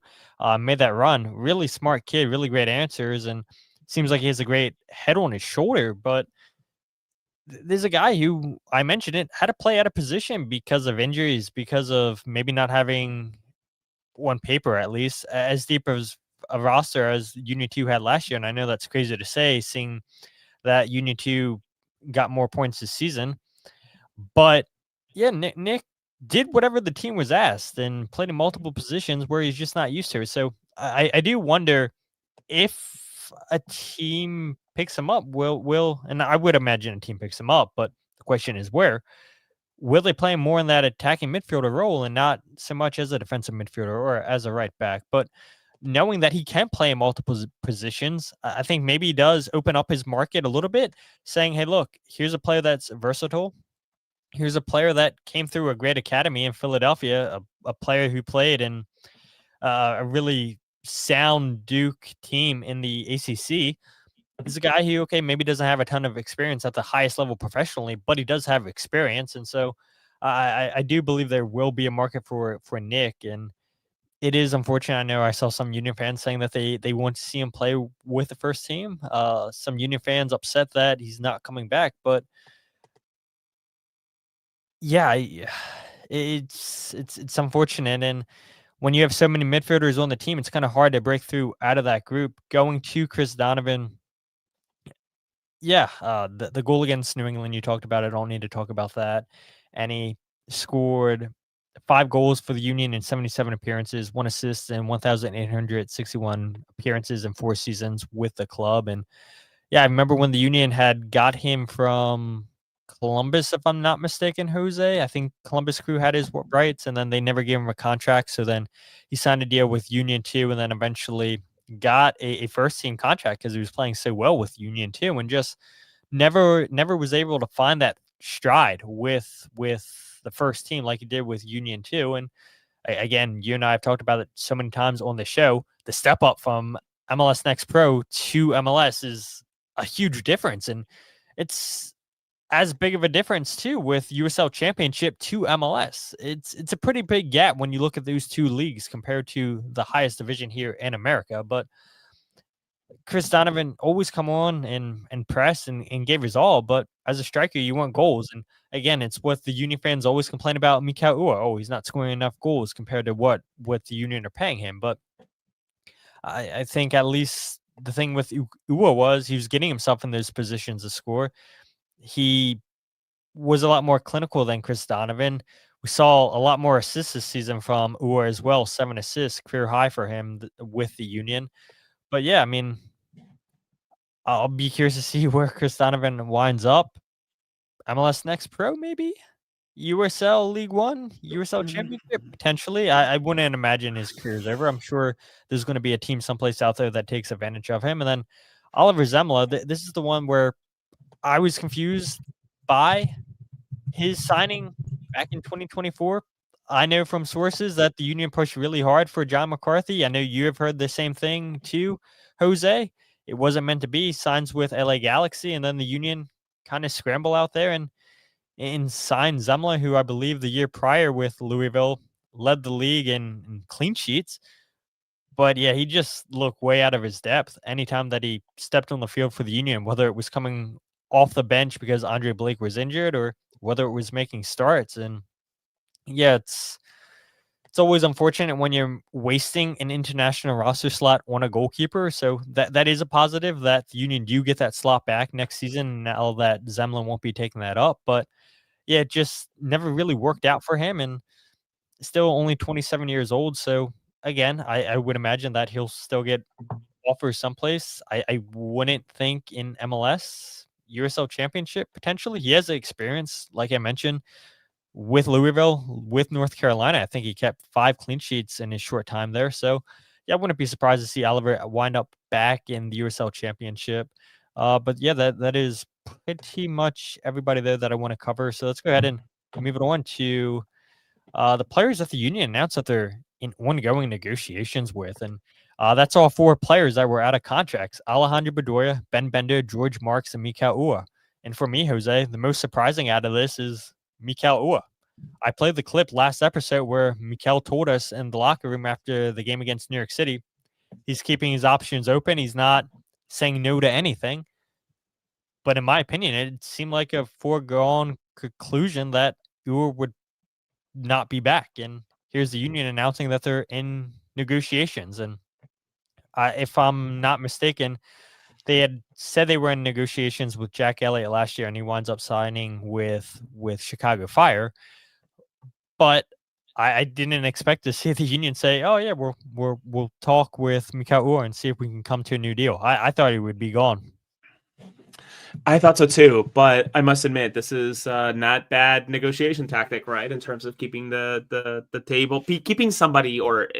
made that run. Really smart kid, really great answers, and seems like he has a great head on his shoulder. But there's a guy who, I mentioned it, had to play out of position because of injuries, because of maybe not having, on paper at least, as deep as a roster as Union 2 had last year. And I know that's crazy to say, seeing that Union 2 got more points this season. But yeah, Nick did whatever the team was asked and played in multiple positions where he's just not used to it. So I do wonder if a team picks him up, will and I would imagine a team picks him up, but the question is where. Will they play him more in that attacking midfielder role and not so much as a defensive midfielder or as a right back? But knowing that he can play in multiple positions, I think maybe he does open up his market a little bit, saying, hey, look, here's a player that's versatile. Here's a player that came through a great academy in Philadelphia, a player who played in a really sound Duke team in the ACC. He's a guy who, okay, maybe doesn't have a ton of experience at the highest level professionally, but he does have experience. And so I do believe there will be a market for Nick. And it is unfortunate. I know I saw some Union fans saying that they want to see him play with the first team. Some Union fans upset that he's not coming back. But yeah, it's unfortunate. And when you have so many midfielders on the team, it's kind of hard to break through out of that group. Going to Chris Donovan, yeah, the goal against New England, you talked about it. I don't need to talk about that. And he scored 5 goals for the Union in 77 appearances, 1 assist, and 1,861 appearances in 4 seasons with the club. And yeah, I remember when the Union had got him from Columbus, if I'm not mistaken, Jose. I think Columbus Crew had his rights, and then they never gave him a contract. So then he signed a deal with Union 2, and then eventually got a first team contract because he was playing so well with Union 2, and just never was able to find that stride with the first team like he did with Union 2. And again, you and I have talked about it so many times on the show. The step up from MLS Next Pro to MLS is a huge difference, and it's as big of a difference too with USL Championship to MLS. It's a pretty big gap when you look at those two leagues compared to the highest division here in America. But Chris Donovan always come on and press and gave his all. But as a striker, you want goals. And again, it's what the Union fans always complain about Mikael Uhre. Oh, he's not scoring enough goals compared to what the Union are paying him. But I think at least the thing with Uhre was he was getting himself in those positions to score. He was a lot more clinical than Chris Donovan. We saw a lot more assists this season from Uhre as well. 7 assists, career high for him with the Union. But yeah, I mean, I'll be curious to see where Chris Donovan winds up. MLS Next Pro, maybe? USL League One? USL Championship? Potentially. I wouldn't imagine his career's over. I'm sure there's going to be a team someplace out there that takes advantage of him. And then Oliver Zemla, this is the one where I was confused by his signing back in 2024. I know from sources that the Union pushed really hard for John McCarthy. I know you have heard the same thing too, Jose. It wasn't meant to be. Signs with LA Galaxy, and then the Union kind of scramble out there and sign Zemla, who I believe the year prior with Louisville led the league in clean sheets. But yeah, he just looked way out of his depth anytime that he stepped on the field for the Union, whether it was coming off the bench because Andre Blake was injured or whether it was making starts. And yeah, it's always unfortunate when you're wasting an international roster slot on a goalkeeper. So that is a positive that the Union do get that slot back next season now that Zemlin won't be taking that up. But yeah, it just never really worked out for him, and still only 27 years old. So again, I would imagine that he'll still get offers someplace. I wouldn't think in MLS, USL Championship potentially. He has the experience, like I mentioned, with Louisville, with North Carolina. I think he kept 5 clean sheets in his short time there. So yeah, I wouldn't be surprised to see Oliver wind up back in the USL Championship. But yeah, that is pretty much everybody there that I want to cover. So let's go ahead and move it on to the players that the Union announced that they're in ongoing negotiations with. And that's all 4 players that were out of contracts: Alejandro Bedoya, Ben Bender, George Marks, and Mikael Uhre. And for me, Jose, the most surprising out of this is Mikael Uhre. I played the clip last episode where Mikael told us in the locker room after the game against New York City, he's keeping his options open. He's not saying no to anything. But in my opinion, it seemed like a foregone conclusion that Uhre would not be back. And here's the Union announcing that they're in negotiations. And if I'm not mistaken, they had said they were in negotiations with Jack Elliott last year, and he winds up signing with Chicago Fire. But I didn't expect to see the Union say, "Oh yeah, we'll talk with Mikael Uhre and see if we can come to a new deal." I thought he would be gone. I thought so too, but I must admit this is not bad negotiation tactic, right? In terms of keeping the table, keeping somebody or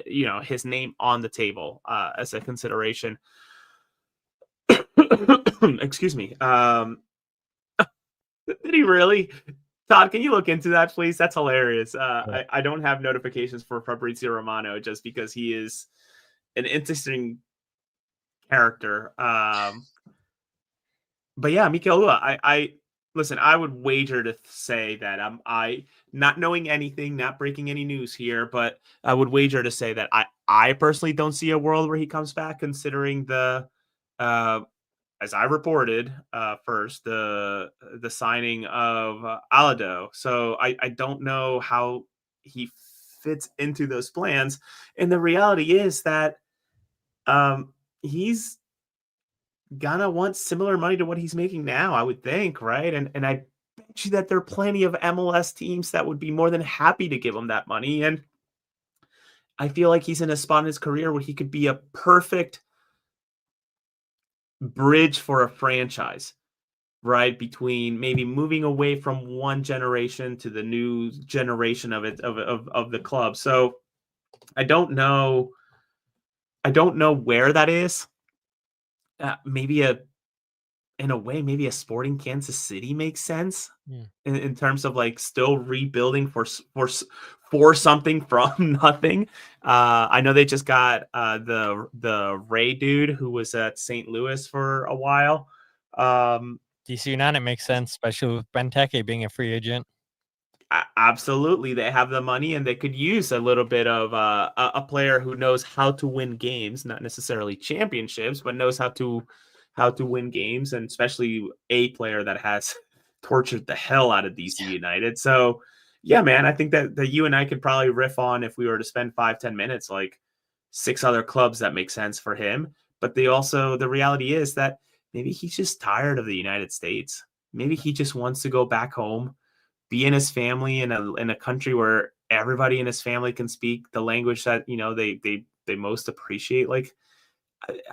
his name on the table as a consideration. Excuse me. Did he really? Todd, can you look into that, please? That's hilarious. I don't have notifications for Fabrizio Romano just because he is an interesting character. But yeah, Mikael Uhre, I listen, I would wager to say that I not knowing anything, not breaking any news here, but I would wager to say that I personally don't see a world where he comes back, considering the as I reported first, the signing of Alado. So I don't know how he fits into those plans. And the reality is that he's gonna want similar money to what he's making now, I would think, right? And I bet you that there are plenty of MLS teams that would be more than happy to give him that money. And I feel like he's in a spot in his career where he could be a perfect bridge for a franchise, right? Between maybe moving away from one generation to the new generation of the club. So I don't know where that is. Maybe in a way, maybe a Sporting Kansas City makes sense in terms of like still rebuilding for something from nothing. I know they just got the Ray dude who was at St. Louis for a while. DC United makes sense, especially with Benteke being a free agent. Absolutely, they have the money and they could use a little bit of a player who knows how to win games, not necessarily championships, but knows how to win games, and especially a player that has tortured the hell out of DC United. So yeah, man, I think that you and I could probably riff on, if we were to spend 5-10 minutes, like 6 other clubs that make sense for him. But the reality is that maybe he's just tired of the United States. Maybe he just wants to go back home, be in his family in a country where everybody in his family can speak the language that they most appreciate. Like,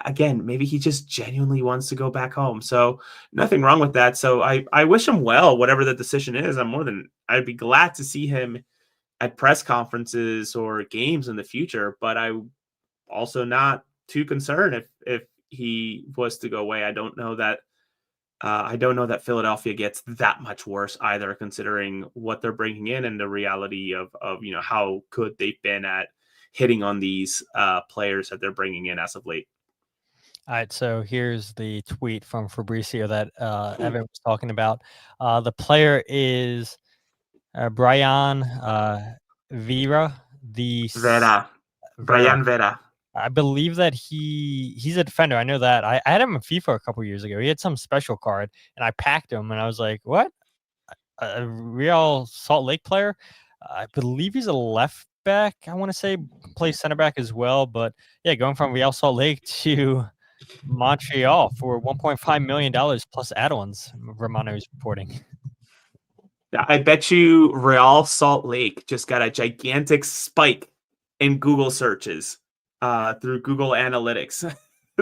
again, maybe he just genuinely wants to go back home. So nothing wrong with that. So I wish him well, whatever the decision is. I'd be glad to see him at press conferences or games in the future, but I also not too concerned if he was to go away. I don't know that Philadelphia gets that much worse either, considering what they're bringing in and the reality of how good they've been at hitting on these players that they're bringing in as of late. All right, so here's the tweet from Fabrizio that Evan was talking about. The player is Brian Vera. Brian Vera. I believe that he's a defender. I know that. I had him in FIFA a couple years ago. He had some special card, and I packed him, and I was like, "What? A Real Salt Lake player?" I believe he's a left back. I want to say plays center back as well. But yeah, going from Real Salt Lake to Montreal for $1.5 million plus add-ons, Romano is reporting. I bet you Real Salt Lake just got a gigantic spike in Google searches through Google Analytics.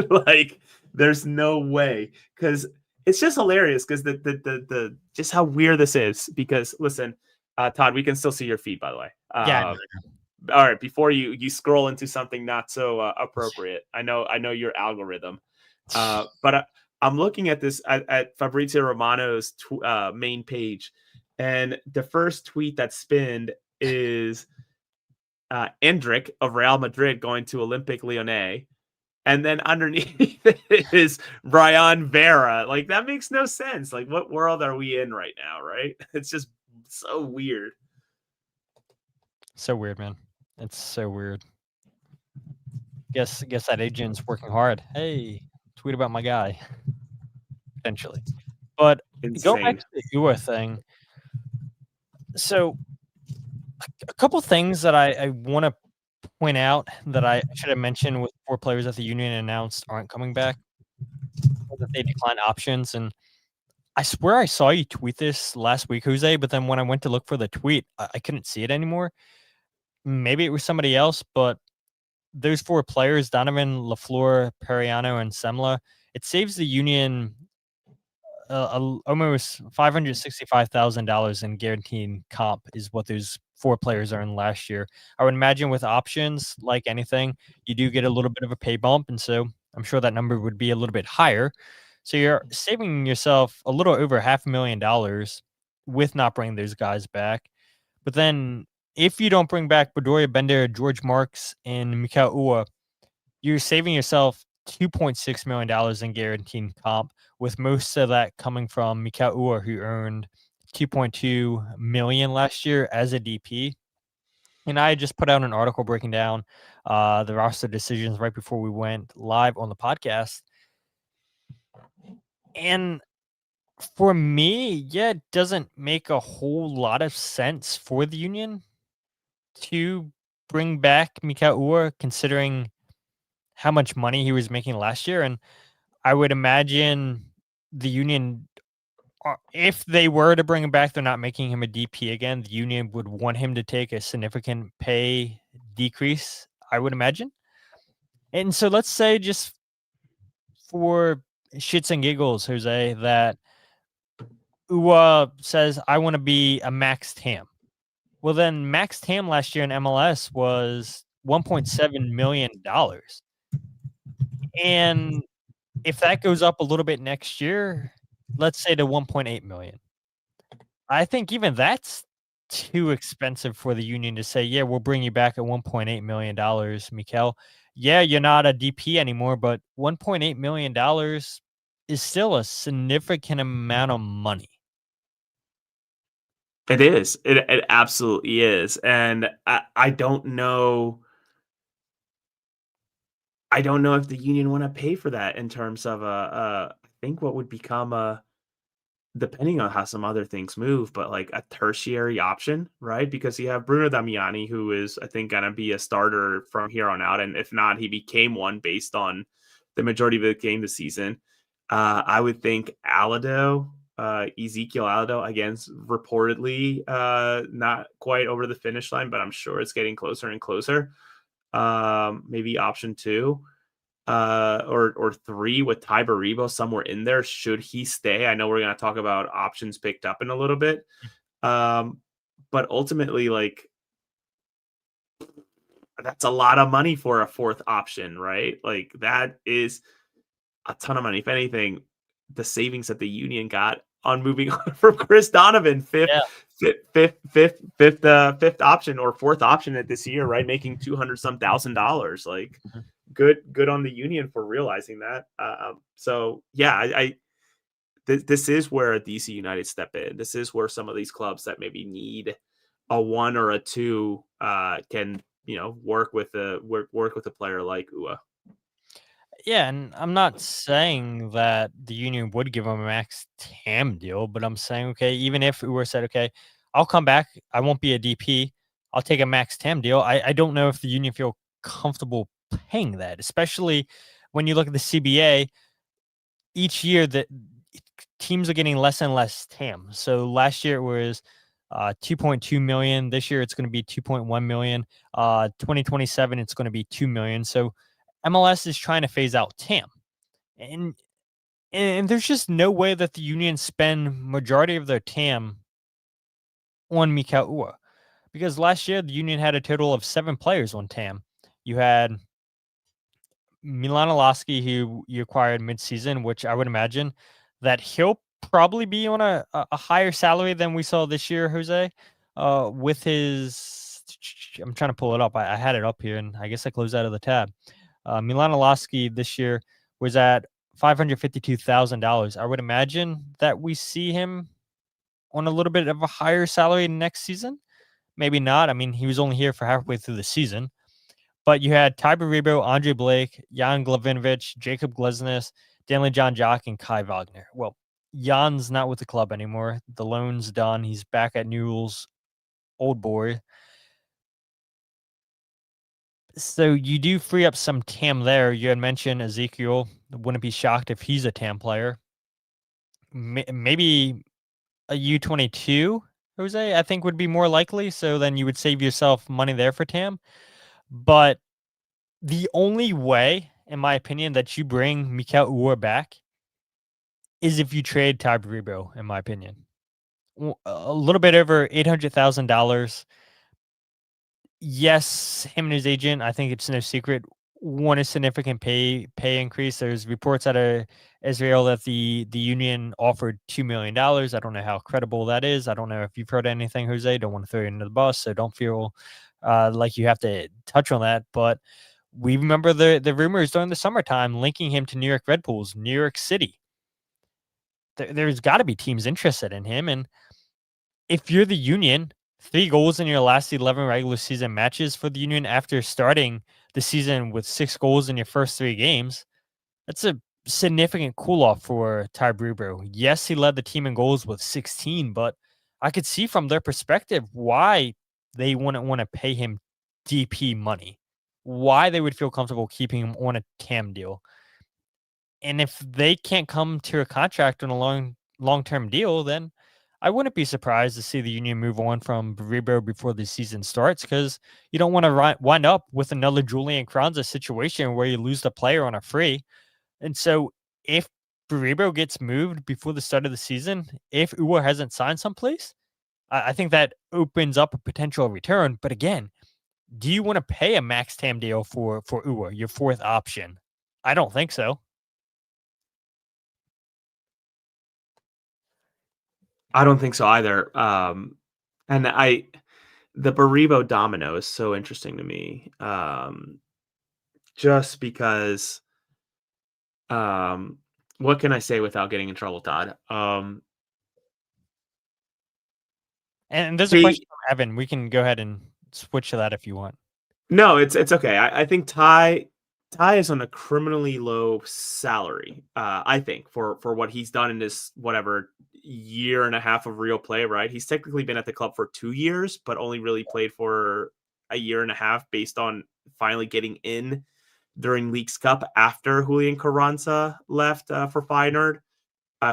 Like, there's no way, because it's just hilarious because the just how weird this is. Because listen, Todd, we can still see your feed, by the way. Yeah. All right, before you scroll into something not so appropriate, I know your algorithm, but I'm looking at this at Fabrizio Romano's main page, and the first tweet that spinned is Endrick of Real Madrid going to Olympique Lyonnais. And then underneath is Brian Vera. Like, that makes no sense. Like, what world are we in right now, right? It's just so weird. So weird, man. It's so weird. Guess that agent's working hard. Hey, tweet about my guy. Potentially. But Insane. go back to the Uhre thing. So a couple things that I want to point out that I should have mentioned with 4 players that the union announced aren't coming back, that they declined options. And I swear I saw you tweet this last week, Jose, but then when I went to look for the tweet, I couldn't see it anymore. Maybe it was somebody else, but those 4 players, Donovan, LaFleur, Periano, and Semla, it saves the union almost $565,000 in guaranteed comp is what those 4 players earned last year. I would imagine with options, like anything, you do get a little bit of a pay bump, and so I'm sure that number would be a little bit higher. So you're saving yourself a little over $500,000 with not bringing those guys back. But then if you don't bring back Bedoya, Bender, George Marks, and Mikael Uhre, you're saving yourself $2.6 million in guaranteed comp, with most of that coming from Mikael Uhre, who earned $2.2 million last year as a DP. And I just put out an article breaking down the roster decisions right before we went live on the podcast. And for me, yeah, it doesn't make a whole lot of sense for the union to bring back Mikael Uhre, considering how much money he was making last year. And I would imagine the union, if they were to bring him back, they're not making him a DP again. The union would want him to take a significant pay decrease, I would imagine. And so let's say, just for shits and giggles, Jose, that Uhre says, I want to be a max TAM. Well, then max TAM last year in MLS was $1.7 million. And if that goes up a little bit next year, let's say to 1.8 million, I think even that's too expensive for the union to say, yeah, we'll bring you back at $1.8 million, Mikael. Yeah, you're not a DP anymore, but $1.8 million is still a significant amount of money. It is. It absolutely is. And I don't know. I don't know if the union want to pay for that in terms of I think what would become depending on how some other things move, but like a tertiary option, right? Because you have Bruno Damiani, who is, I think, going to be a starter from here on out. And if not, he became one based on the majority of the game this season. I would think Ezekiel Alado, again, reportedly not quite over the finish line, but I'm sure it's getting closer and closer. Maybe option 2. Or 3 with Ty Baribo somewhere in there, should he stay. I know we're going to talk about options picked up in a little bit. But ultimately, like, that's a lot of money for a 4th option, right? Like, that is a ton of money. If anything, the savings that the union got on moving on from Chris Donovan, fifth option or 4th option at this year, right? Making $200-some thousand. Like, good on the union for realizing that. So yeah, this is where a DC United step in. This is where some of these clubs that maybe need a 1 or a 2 can, work with a player like Uhre. Yeah, and I'm not saying that the union would give him a max TAM deal, but I'm saying, okay, even if Uhre said, okay, I'll come back. I won't be a DP. I'll take a max TAM deal. I don't know if the Union feel comfortable paying that, especially when you look at the CBA. Each year, the teams are getting less and less TAM. So last year it was 2.2 million. This year it's going to be 2.1 million. 2027 it's going to be 2 million. So MLS is trying to phase out TAM, and there's just no way that the Union spend majority of their TAM on Mikael Uhre, because last year the Union had a total of 7 players on TAM. You had Milan Iloski, who you acquired midseason, which I would imagine that he'll probably be on a higher salary than we saw this year, Jose. With his, I'm trying to pull it up. I had it up here, and I guess I closed out of the tab. Milan Iloski this year was at $552,000. I would imagine that we see him on a little bit of a higher salary next season. Maybe not. I mean, he was only here for halfway through the season. But you had Ty Baribo, Andre Blake, Jan Glavinovic, Jakob Glesnes, Danley Jean-Jacques, and Kai Wagner. Well, Jan's not with the club anymore. The loan's done. He's back at Newell's Old Boy. So you do free up some TAM there. You had mentioned Ezekiel. Wouldn't be shocked if he's a TAM player. Maybe a U22, Jose, I think would be more likely. So then you would save yourself money there for TAM. But the only way, in my opinion, that you bring Mikael Uhre back is if you trade Ty Baribo, in my opinion. A little bit over $800,000. Yes, him and his agent, I think it's no secret, want a significant pay increase. There's reports out of Israel that the Union offered $2 million. I don't know how credible that is. I don't know if you've heard anything, Jose. Don't want to throw you under the bus, so don't feel like you have to touch on that. But we remember the rumors during the summertime linking him to New York Red Bulls, New York City. There's got to be teams interested in him. And if you're the Union, 3 goals in your last 11 regular season matches for the Union after starting the season with 6 goals in your first 3 games, that's a significant cool-off for Ty Baribo. Yes, he led the team in goals with 16, but I could see from their perspective why they wouldn't want to pay him DP money, why they would feel comfortable keeping him on a TAM deal. And if they can't come to a contract on a long-term deal, then I wouldn't be surprised to see the Union move on from Baribo before the season starts, because you don't want to wind up with another Julian Kranza situation where you lose the player on a free. And so if Baribo gets moved before the start of the season, if Uhre hasn't signed someplace, I think that opens up a potential return. But again, do you want to pay a max TAM deal for Uhre, your 4th option? I don't think so. I don't think so either. And the Baribo domino is so interesting to me. Just because, what can I say without getting in trouble, Todd? And there's a question from Evan. We can go ahead and switch to that if you want. No, it's okay. I think Ty is on a criminally low salary. I think for what he's done in this whatever year and a half of real play. Right, he's technically been at the club for 2 years, but only really played for a year and a half, based on finally getting in during Leagues Cup after Julian Carranza left for Feyenoord,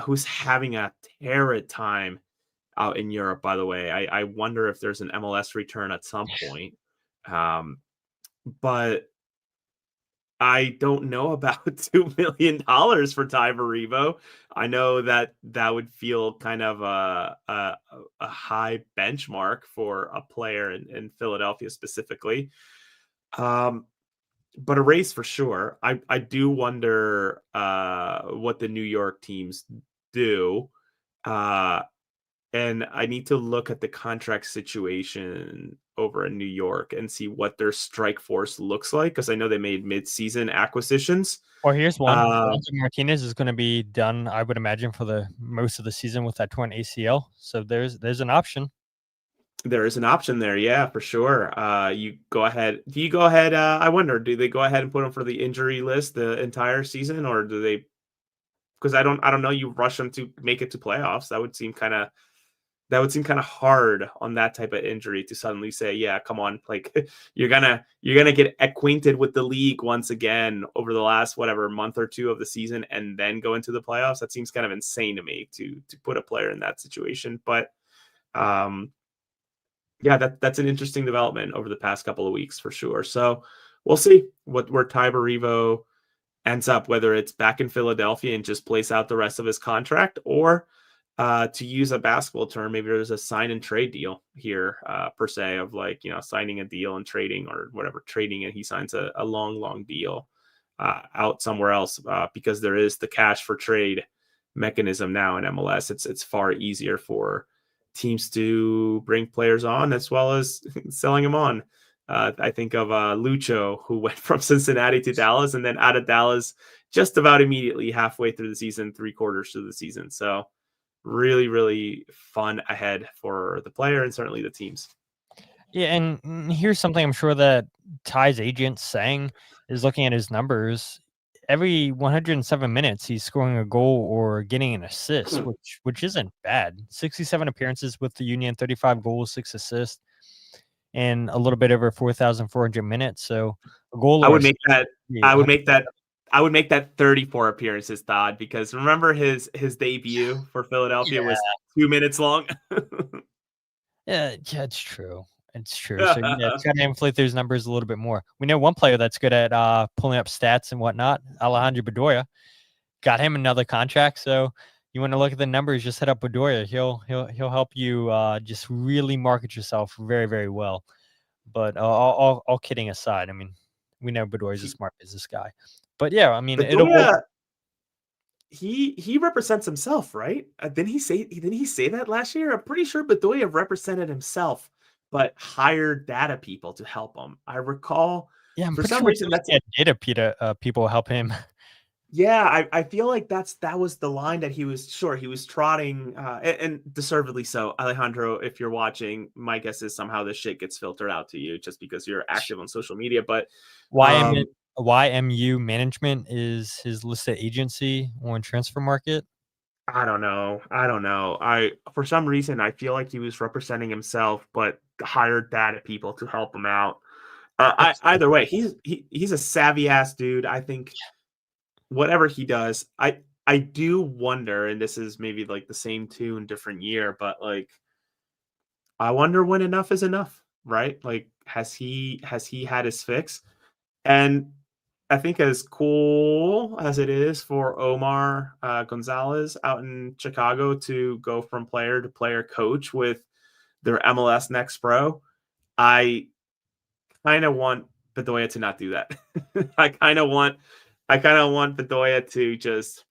who's having a torrid time out in Europe. By the way, I wonder if there's an MLS return at some point. But I don't know about $2 million for Ty Baribo. I know that would feel kind of a high benchmark for a player in Philadelphia specifically. But a race for sure. I do wonder what the New York teams do. And I need to look at the contract situation over in New York and see what their strike force looks like, because I know they made mid-season acquisitions. Well, here's one. Martinez is going to be done, I would imagine, for the most of the season with that torn ACL. So there's an option. There is an option there, yeah, for sure. You go ahead. Do you go ahead? I wonder, do they go ahead and put him for the injury list the entire season, or do they? Because I don't know. You rush them to make it to playoffs. That would seem kind of that would seem kind of hard on that type of injury to suddenly say, yeah, come on, like you're gonna get acquainted with the league once again over the last month or two of the season and then go into the playoffs. That seems kind of insane to me to put a player in that situation. But yeah, that's an interesting development over the past couple of weeks for sure. So we'll see where Ty Barivo ends up, whether it's back in Philadelphia and just plays out the rest of his contract, or to use a basketball term, maybe there's a sign and trade deal here, per se, of like, signing a deal and trading or whatever, trading, and he signs a long deal out somewhere else, because there is the cash for trade mechanism now in MLS. It's far easier for teams to bring players on as well as selling them on. I think of Lucho, who went from Cincinnati to Dallas and then out of Dallas just about immediately halfway through the season, 3/4 through the season. So really, really fun ahead for the player and certainly the teams. Yeah, and here's something I'm sure that Ty's agent saying is looking at his numbers. Every 107 minutes, he's scoring a goal or getting an assist, which isn't bad. 67 appearances with the Union, 35 goals, 6 assists, and a little bit over 4,400 minutes. So a goal. I would make that. I would make that 34 appearances, Todd, because remember his debut for Philadelphia was 2 minutes long. Yeah, it's true. It's true. So yeah, try to inflate those numbers a little bit more. We know one player that's good at pulling up stats and whatnot, Alejandro Bedoya. Got him another contract. So you want to look at the numbers, just hit up Bedoya. He'll help you just really market yourself very, very well. But all kidding aside, I mean, we know Bedoya's a smart business guy. But yeah, I mean, Bedoya, he represents himself, right? Didn't he say that last year? I'm pretty sure Bedoya represented himself, but hired data people to help him. I recall. Yeah, I'm for pretty some sure reason that's data people help him. Yeah, I feel like that was the line that he was trotting, and deservedly so. Alejandro, if you're watching, my guess is somehow this shit gets filtered out to you just because you're active on social media. But YMU Management is his listed agency on Transfer Market. I don't know. For some reason I feel like he was representing himself, but hired data people to help him out. Either way, he's a savvy ass dude. I think. Whatever he does, I do wonder, and this is maybe like the same tune, different year, but like, I wonder when enough is enough, right? Like, has he had his fix? And I think as cool as it is for Omar Gonzalez out in Chicago to go from player to player coach with their MLS Next Pro, I kind of want Bedoya to not do that. I kind of want Bedoya to just,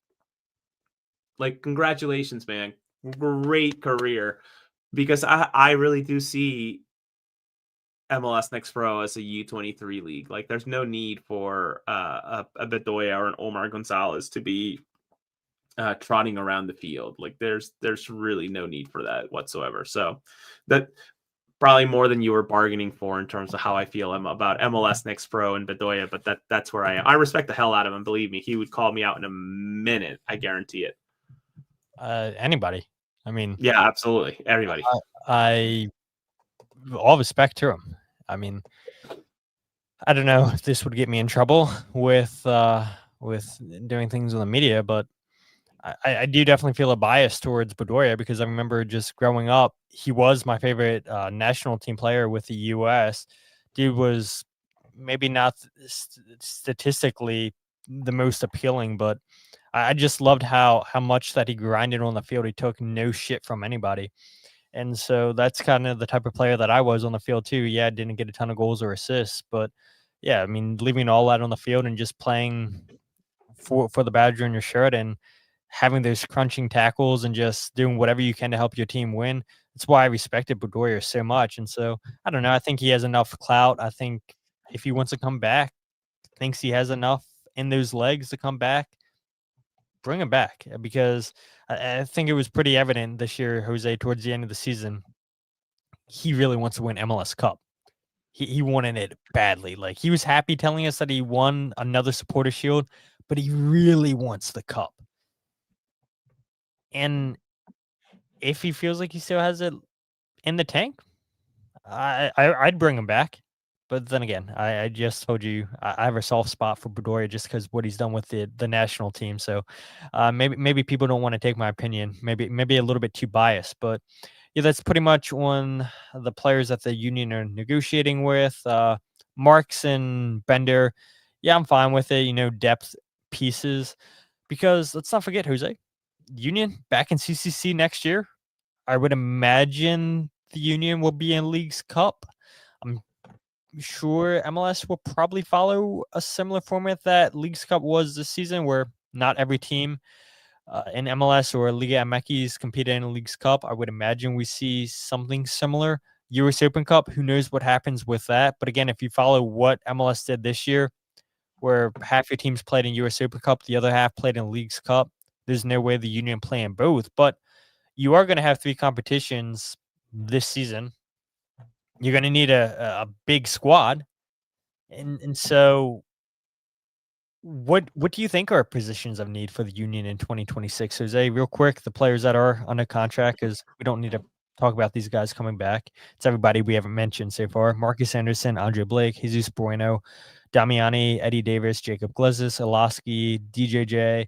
like, congratulations, man. Great career. Because I really do see MLS Next Pro as a U23 league. Like, there's no need for a Bedoya or an Omar Gonzalez to be trotting around the field. Like, there's really no need for that whatsoever. So that probably more than you were bargaining for in terms of how I feel about MLS Next Pro and Bedoya, but that's where I am. I respect the hell out of him. Believe me, he would call me out in a minute. I guarantee it. Anybody. I mean, yeah, absolutely. Everybody. I all respect to him. I mean, I don't know if this would get me in trouble with doing things in the media, but I do definitely feel a bias towards Bedoya because I remember just growing up, he was my favorite national team player with the U.S. Dude was maybe not statistically the most appealing, but I just loved how much that he grinded on the field. He took no shit from anybody. And so that's kind of the type of player that I was on the field too. Yeah, didn't get a ton of goals or assists, but yeah, I mean, leaving all that on the field and just playing for the badge on your shirt and having those crunching tackles and just doing whatever you can to help your team win. That's why I respected Bedoya so much. And so, I don't know, I think he has enough clout. I think if he wants to come back, thinks he has enough in those legs to come back, bring him back. Because I think it was pretty evident this year, Jose, towards the end of the season, he really wants to win MLS Cup. He wanted it badly. Like, he was happy telling us that he won another Supporter Shield, but he really wants the cup. And if he feels like he still has it in the tank, I'd bring him back. But then again, I just told you I have a soft spot for Bedoya just because what he's done with the national team. So maybe people don't want to take my opinion. Maybe a little bit too biased. But yeah, that's pretty much on the players that the Union are negotiating with. Marks and Bender, yeah, I'm fine with it. Depth pieces, because let's not forget, Jose, Union back in CCC next year. I would imagine the Union will be in League's Cup. I'm sure MLS will probably follow a similar format that League's Cup was this season, where not every team in MLS or Liga MX competed in a League's Cup. I would imagine we see something similar. US Open Cup, who knows what happens with that. But again, if you follow what MLS did this year, where half your teams played in US Open Cup, the other half played in League's Cup, there's no way the Union play in both. But you are going to have 3 competitions this season. You're going to need a big squad. And so what do you think are positions of need for the Union in 2026? Jose, real quick, the players that are under contract, because we don't need to talk about these guys coming back. It's everybody we haven't mentioned so far. Marcus Anderson, Andre Blake, Jesus Bueno, Damiani, Eddie Davis, Jakob Glesnes, Iloski, DJJ,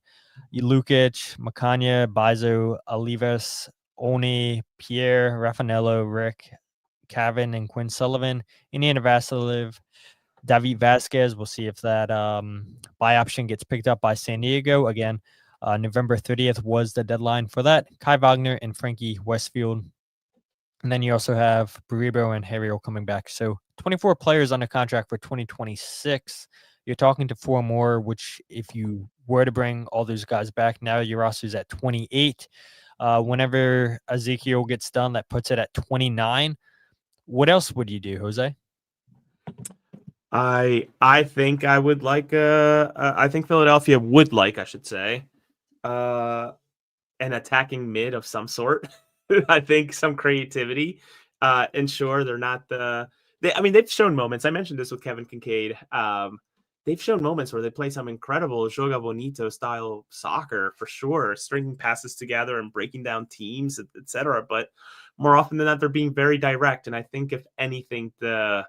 Lukic, Makhanya, Mbaizo, Olivas, Olney, Pierre, Rafanello, Rick, Cavan, and Quinn Sullivan, Indiana Vassilev, David Vazquez. We'll see if that buy option gets picked up by San Diego. Again, November 30th was the deadline for that. Kai Wagner and Frankie Westfield. And then you also have Baribo and Harriel coming back. So 24 players under contract for 2026. You're talking to 4 more, which if you were to bring all those guys back, now your roster's at 28. Whenever Ezekiel gets done, that puts it at 29. What else would you do, Jose? I think I would like I think Philadelphia would like, I should say, an attacking mid of some sort. I think some creativity. Ensure they're not they've shown moments. I mentioned this with Kevin Kincaid. They've shown moments where they play some incredible Joga Bonito style soccer for sure, stringing passes together and breaking down teams, etc. But more often than not, they're being very direct. And I think if anything, the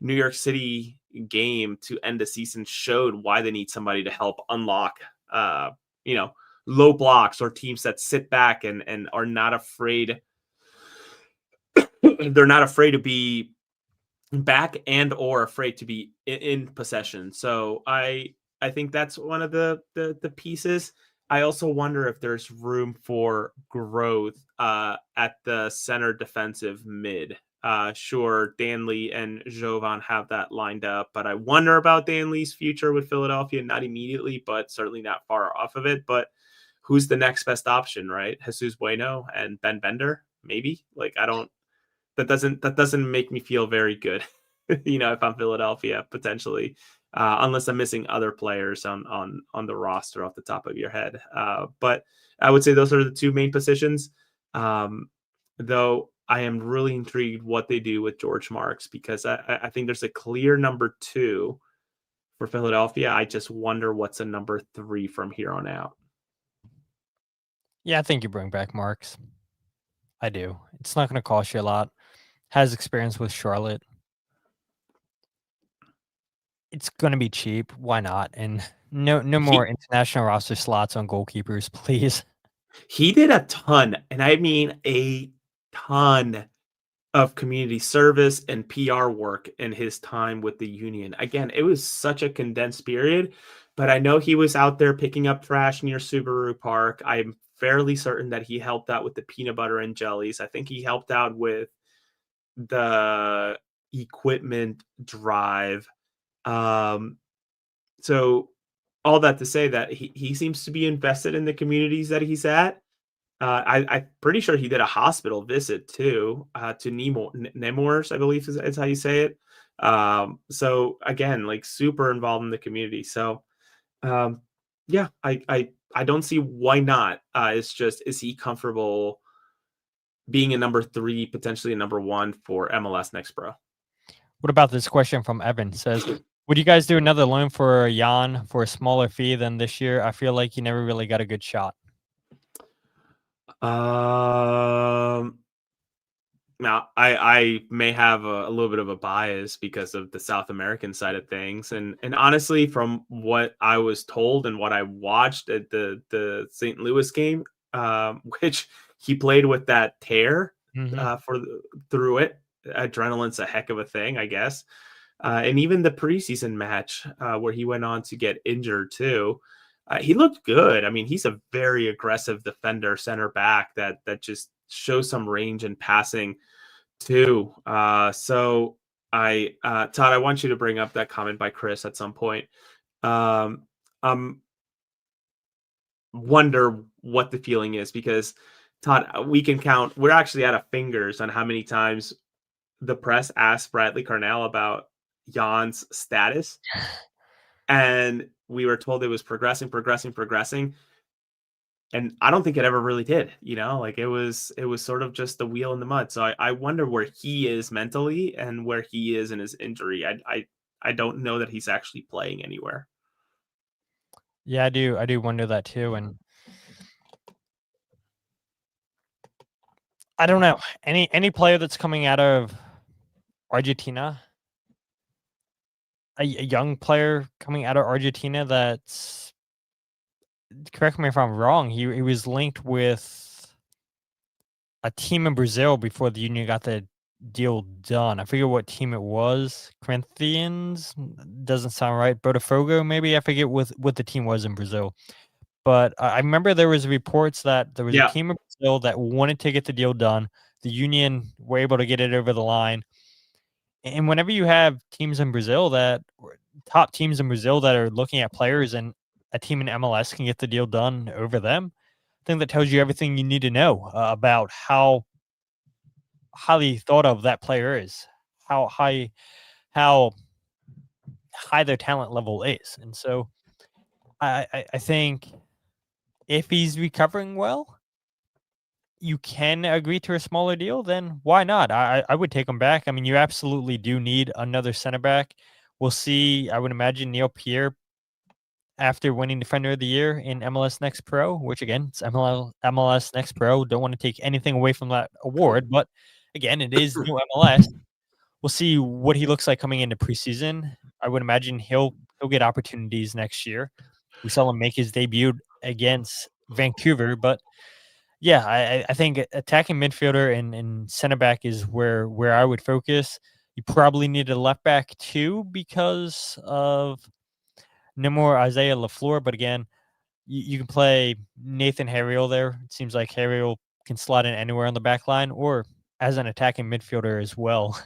New York City game to end the season showed why they need somebody to help unlock, low blocks or teams that sit back and are not afraid. They're not afraid to be back and or afraid to be in possession. So I think that's one of the pieces. I also wonder if there's room for growth at the center defensive mid. Sure, Danley and Jovan have that lined up, but I wonder about Danley's future with Philadelphia. Not immediately, but certainly not far off of it. But who's the next best option, right? Jesus Bueno and Ben Bender, maybe. That doesn't make me feel very good. If I'm Philadelphia, potentially, unless I'm missing other players on the roster off the top of your head. But I would say those are the 2 main positions. Though I am really intrigued what they do with George Marks, because I think there's a clear number 2 for Philadelphia. I just wonder what's a number 3 from here on out. Yeah, I think you bring back Marks. I do. It's not going to cost you a lot. Has experience with Charlotte. It's going to be cheap. Why not? And no more international roster slots on goalkeepers, please. He did a ton, and I mean a ton of community service and PR work in his time with the Union. Again, it was such a condensed period, but I know he was out there picking up trash near Subaru Park. I'm fairly certain that he helped out with the peanut butter and jellies. I think he helped out with the equipment drive. So all that to say that he seems to be invested in the communities that he's at. I'm pretty sure he did a hospital visit too, to Nemours, I believe is how you say it. So again, super involved in the community. So, yeah, I don't see why not. It's just, is he comfortable being a number 3, potentially a number 1 for MLS Next Pro? What about this question from Evan? Says, would you guys do another loan for Jan for a smaller fee than this year? I feel like you never really got a good shot. Now, I may have a little bit of a bias because of the South American side of things, and honestly, from what I was told and what I watched at the St. Louis game, which he played with that tear Mhm. through it. Adrenaline's a heck of a thing, I guess. And even the preseason match where he went on to get injured too, he looked good. I mean, he's a very aggressive defender, center back that just shows some range and passing too. So Todd, I want you to bring up that comment by Chris at some point. Um, wonder what the feeling is because Todd, we can count. We're actually out of fingers on how many times the press asked Bradley Carnell about Jan's status, and we were told it was progressing. And I don't think it ever really did, like it was sort of just the wheel in the mud. So I wonder where he is mentally and where he is in his injury. I don't know that he's actually playing anywhere. Yeah, I do wonder that too. And I don't know any player that's coming out of Argentina, a young player coming out of Argentina that's, correct me if I'm wrong, he was linked with a team in Brazil before the Union got the deal done. I forget what team it was. Corinthians doesn't sound right. Botafogo, maybe. I forget what the team was in Brazil. But I remember there was reports that there was a Yeah. team in Brazil that wanted to get the deal done. The Union were able to get it over the line. And whenever you have teams in Brazil top teams in Brazil that are looking at players and a team in MLS can get the deal done over them, I think that tells you everything you need to know about how highly thought of that player is, how high their talent level is. And so I think if he's recovering well, you can agree to a smaller deal, then why not? I would take him back. I mean, you absolutely do need another center back. We'll see. I would imagine Neil Pierre, after winning Defender of the Year in MLS Next Pro, which again, it's MLS Next Pro. Don't want to take anything away from that award, but again, it is new MLS. We'll see what he looks like coming into preseason. I would imagine he'll get opportunities next year. We saw him make his debut against Vancouver, but yeah, I think attacking midfielder and center back is where I would focus. You probably need a left back too because of no more Isaiah LaFleur, but again, you can play Nathan Harriel there. It seems like Harriel can slot in anywhere on the back line or as an attacking midfielder as well,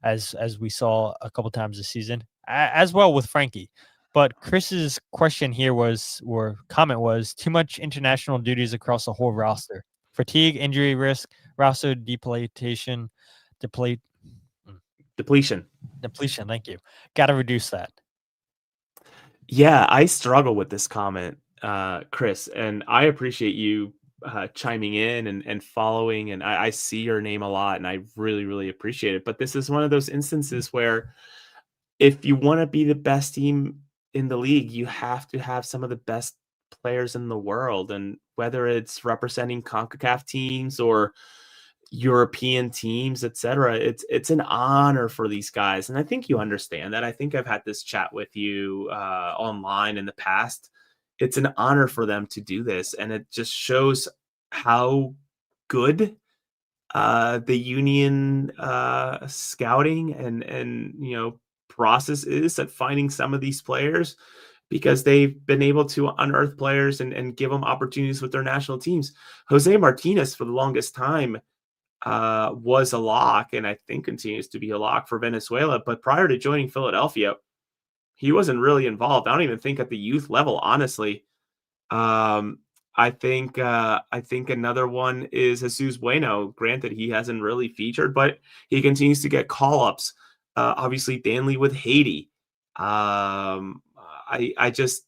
as we saw a couple times this season, as well with Frankie. But Chris's question here or comment was, too much international duties across the whole roster. Fatigue, injury risk, roster depletion. Depletion. Thank you. Got to reduce that. Yeah, I struggle with this comment, Chris, and I appreciate you chiming in and following. And I see your name a lot, and I really, really appreciate it. But this is one of those instances where if you want to be the best team in the league, you have to have some of the best players in the world. And whether it's representing CONCACAF teams or European teams, etc., it's an honor for these guys. And I think you understand that. I think I've had this chat with you online in the past. It's an honor for them to do this. And it just shows how good the union scouting and process is at finding some of these players, because they've been able to unearth players and give them opportunities with their national teams. Jose Martinez, for the longest time, was a lock, and I think continues to be a lock for Venezuela. But prior to joining Philadelphia, he wasn't really involved. I don't even think at the youth level, honestly. I think another one is Jesus Bueno. Granted, he hasn't really featured, but he continues to get call-ups. Obviously, Danley with Haiti. I just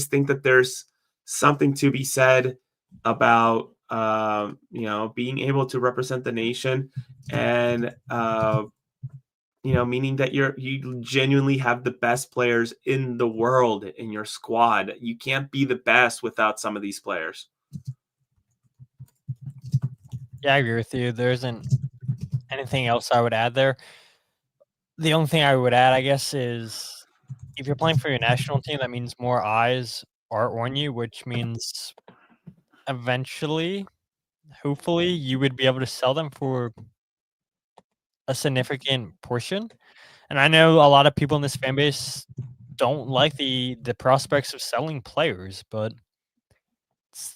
think that there's something to be said about being able to represent the nation, and meaning that you genuinely have the best players in the world in your squad. You can't be the best without some of these players. Yeah, I agree with you. There isn't anything else I would add there. The only thing I would add, I guess, is if you're playing for your national team, that means more eyes are on you, which means eventually, hopefully, you would be able to sell them for a significant portion. And I know a lot of people in this fan base don't like the prospects of selling players, but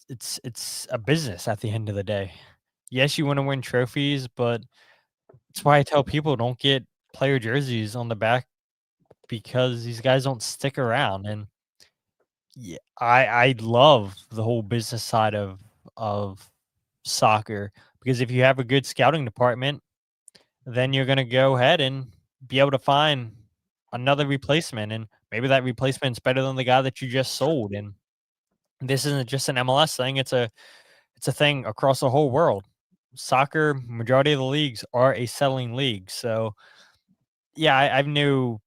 it's a business at the end of the day. Yes, you want to win trophies, but that's why I tell people don't get player jerseys on the back because these guys don't stick around. And yeah, I love the whole business side of soccer because if you have a good scouting department, then you're gonna go ahead and be able to find another replacement, and maybe that replacement's better than the guy that you just sold. And this isn't just an MLS thing; it's a thing across the whole world. Soccer, majority of the leagues are a selling league, so yeah, I've no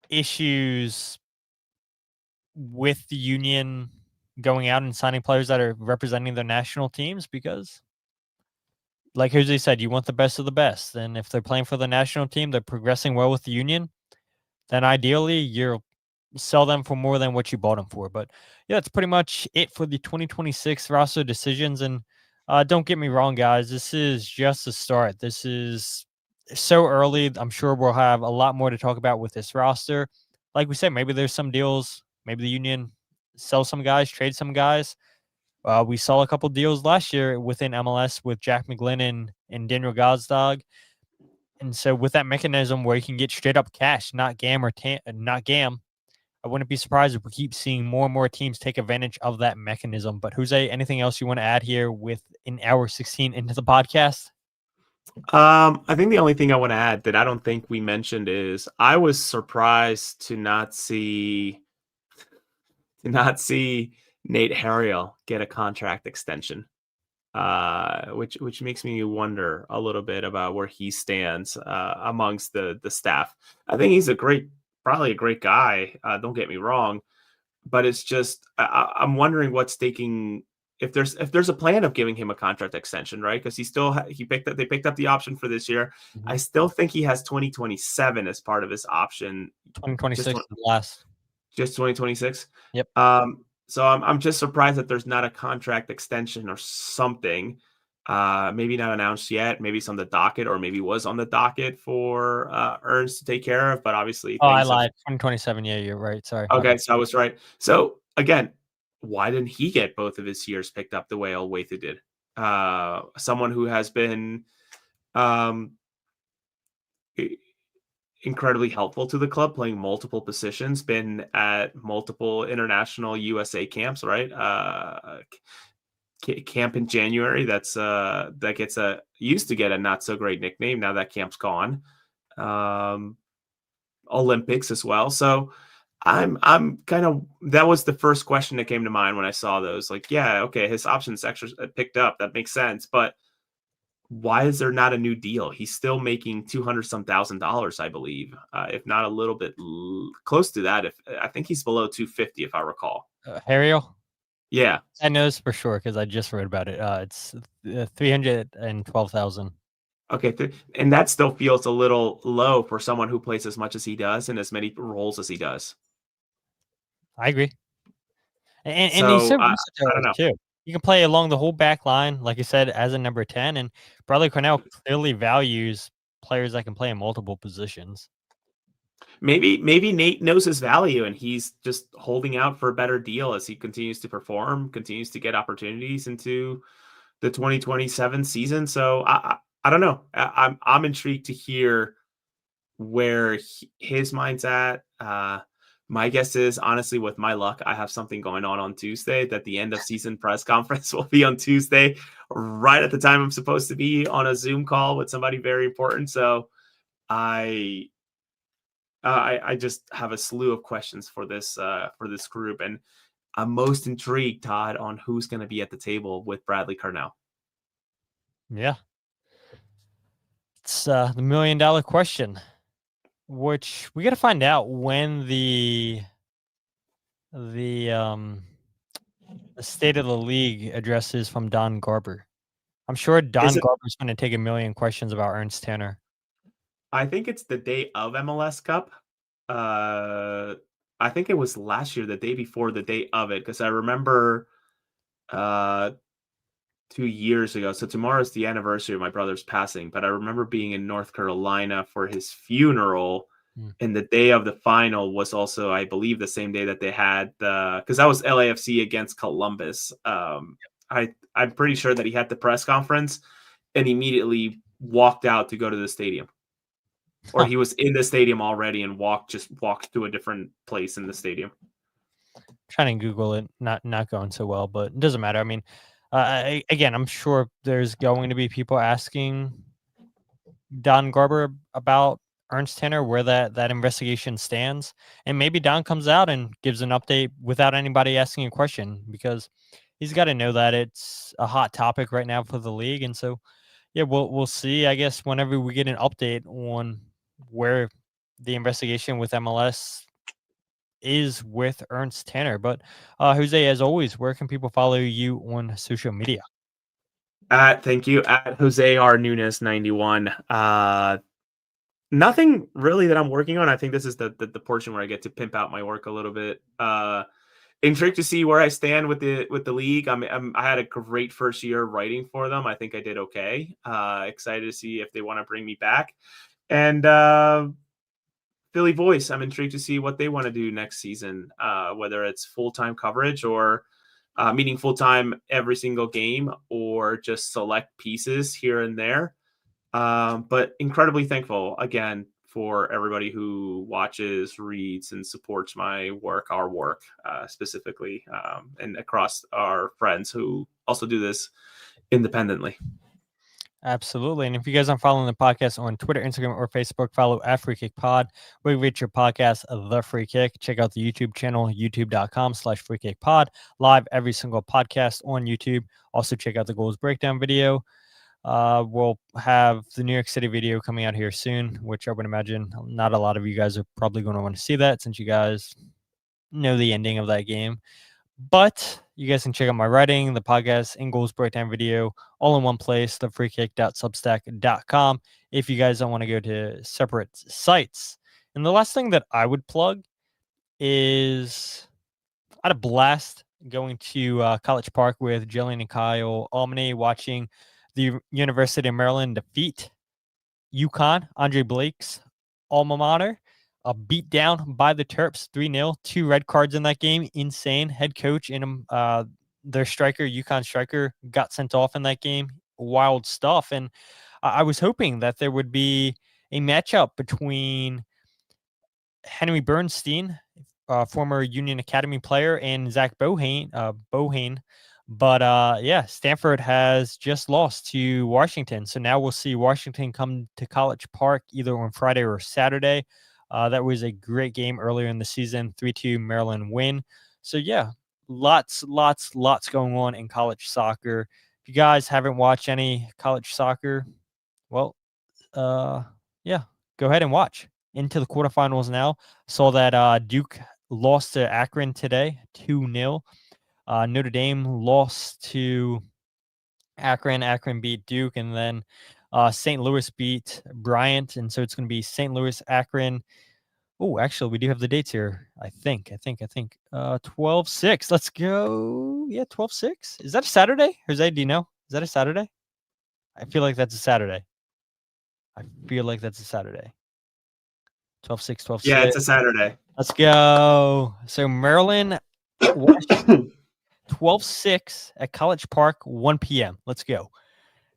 issues with the union going out and signing players that are representing their national teams because, like Jose said, you want the best of the best. And if they're playing for the national team, they're progressing well with the union, then ideally you'll sell them for more than what you bought them for. But yeah, that's pretty much it for the 2026 roster decisions. And don't get me wrong, guys, this is just a start. This is so early. I'm sure we'll have a lot more to talk about with this roster. Like we said, maybe there's some deals. Maybe the union sells some guys, trade some guys. We saw a couple deals last year within MLS with Jack McGlynn and Daniel Gazdag. And so with that mechanism where you can get straight up cash, not not GAM, I wouldn't be surprised if we keep seeing more and more teams take advantage of that mechanism. But Jose, anything else you want to add here with an hour 16 into the podcast? I think the only thing I want to add that I don't think we mentioned is I was surprised to not see Nate Harriel get a contract extension, which makes me wonder a little bit about where he stands amongst the staff. I think he's probably a great guy. Don't get me wrong, but it's just I'm wondering what's taking if there's a plan of giving him a contract extension, right? Because they picked up the option for this year. Mm-hmm. I still think he has 2027 as part of his option. 2026 last. Just 2026. Yep. So I'm just surprised that there's not a contract extension or something. Maybe not announced yet. Maybe it's on the docket, or maybe was on the docket for Ernst to take care of. But obviously, I lied. 2027. Yeah, you're right. Sorry. Okay, so I was right. So again, why didn't he get both of his years picked up the way Olwethu did? Someone who has been incredibly helpful to the club, playing multiple positions, been at multiple international USA camps, right? Camp in January. That used to get a not so great nickname. Now that camp's gone. Olympics as well. So I'm kind of, that was the first question that came to mind when I saw those. Like, yeah, okay, his options extra picked up. That makes sense. But why is there not a new deal? He's still making $200-some thousand, I believe, if not a little bit close to that. If I think he's below 250, if I recall. Harriel? Yeah, I know this for sure because I just read about it. It's 312,000. Okay, and that still feels a little low for someone who plays as much as he does and as many roles as he does. I agree. And So, he's so I versatile don't know. too. You can play along the whole back line, like you said, as a number 10. And Bradley Cornell clearly values players that can play in multiple positions. Maybe Nate knows his value and he's just holding out for a better deal as he continues to perform, continues to get opportunities into the 2027 season. So I don't know. I'm intrigued to hear where his mind's at. My guess is, honestly, with my luck, I have something going on Tuesday, that the end of season press conference will be on Tuesday, right at the time I'm supposed to be on a Zoom call with somebody very important. So I just have a slew of questions for this group, and I'm most intrigued, Todd, on who's going to be at the table with Bradley Cornell. Yeah, it's the $1 million question, which we got to find out when the State of the League addresses from Don Garber. I'm sure Don Is it? Garber's going to take a million questions about Ernst Tanner. I think it's the day of MLS Cup. I think it was last year, the day before the day of it, because I remember 2 years ago. So tomorrow's the anniversary of my brother's passing, but I remember being in North Carolina for his funeral. And the day of the final was also, I believe, the same day that they had because that was LAFC against Columbus. I'm pretty sure that he had the press conference and immediately walked out to go to the stadium. Or he was in the stadium already and walked to a different place in the stadium. Trying to Google it, not going so well, but it doesn't matter. I mean, again, I'm sure there's going to be people asking Don Garber about Ernst Tanner, where that investigation stands, and maybe Don comes out and gives an update without anybody asking a question, because he's got to know that it's a hot topic right now for the league. And so, yeah, we'll see, I guess, whenever we get an update on where the investigation with MLS is with Ernst Tanner. But Jose, as always, where can people follow you on social media? Thank you, at Jose R. Nunes 91. Nothing really that I'm working on. I think this is the portion where I get to pimp out my work a little bit. Intrigued to see where I stand with the league. I had a great first year writing for them. I think I did okay. Excited to see if they want to bring me back. And Philly Voice, I'm intrigued to see what they want to do next season, whether it's full-time coverage or meaning full-time every single game, or just select pieces here and there. But incredibly thankful again for everybody who watches, reads, and supports my work, our work specifically, and across our friends who also do this independently. Absolutely. And if you guys aren't following the podcast on Twitter, Instagram, or Facebook, follow at Free Kick Pod. We reach your podcast, The Free Kick. Check out the YouTube channel, youtube.com/Free Kick Pod. Live every single podcast on YouTube. Also check out the goals breakdown video. We'll have the New York City video coming out here soon, which I would imagine not a lot of you guys are probably going to want to see that, since you guys know the ending of that game. But you guys can check out my writing, the podcast, and goals breakdown video all in one place, thefreekick.substack.com, if you guys don't want to go to separate sites. And the last thing that I would plug is I had a blast going to College Park with Jillian and Kyle Olney, watching the University of Maryland defeat UConn, Andre Blake's alma mater. Beat down by the Terps 3-0, 2 red cards in that game. Insane. Head coach and their striker, UConn striker, got sent off in that game. Wild stuff. And I was hoping that there would be a matchup between Henry Bernstein, former Union Academy player, and Zach Bohane. But yeah, Stanford has just lost to Washington. So now we'll see Washington come to College Park either on Friday or Saturday. That was a great game earlier in the season, 3-2 Maryland win. So yeah, lots going on in college soccer. If you guys haven't watched any college soccer, well, yeah, go ahead and watch. Into the quarterfinals now. Saw that Duke lost to Akron today, 2-0. Notre Dame lost to Akron. Akron beat Duke, and then St. Louis beat Bryant, and so it's going to be St. Louis, Akron. Oh, actually, we do have the dates here. I think. 12-6. Let's go. Yeah, 12-6. Is that a Saturday? Jose, do you know? Is that a Saturday? I feel like that's a Saturday. 12-6, 12-6. Yeah, it's a Saturday. Let's go. So Maryland, Washington, 12-6 at College Park, 1 p.m. Let's go.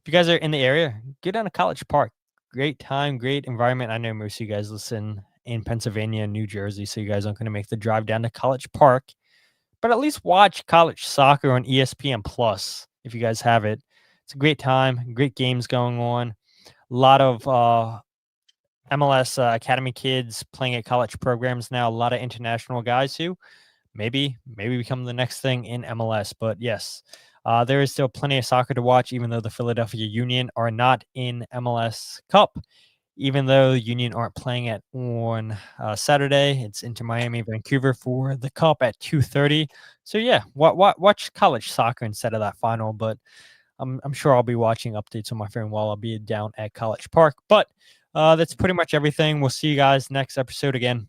If you guys are in the area, get down to College Park. Great time, great environment. I know most of you guys listen in Pennsylvania and New Jersey, so you guys aren't going to make the drive down to College Park. But at least watch college soccer on ESPN Plus if you guys have it. It's a great time, great games going on. A lot of MLS Academy kids playing at college programs now. A lot of international guys who maybe become the next thing in MLS. But yes, there is still plenty of soccer to watch, even though the Philadelphia Union are not in MLS Cup. Even though Union aren't playing it on Saturday, it's Inter Miami, Vancouver for the Cup at 2:30. So yeah, watch college soccer instead of that final. But I'm sure I'll be watching updates on my phone while I'll be down at College Park. But that's pretty much everything. We'll see you guys next episode again.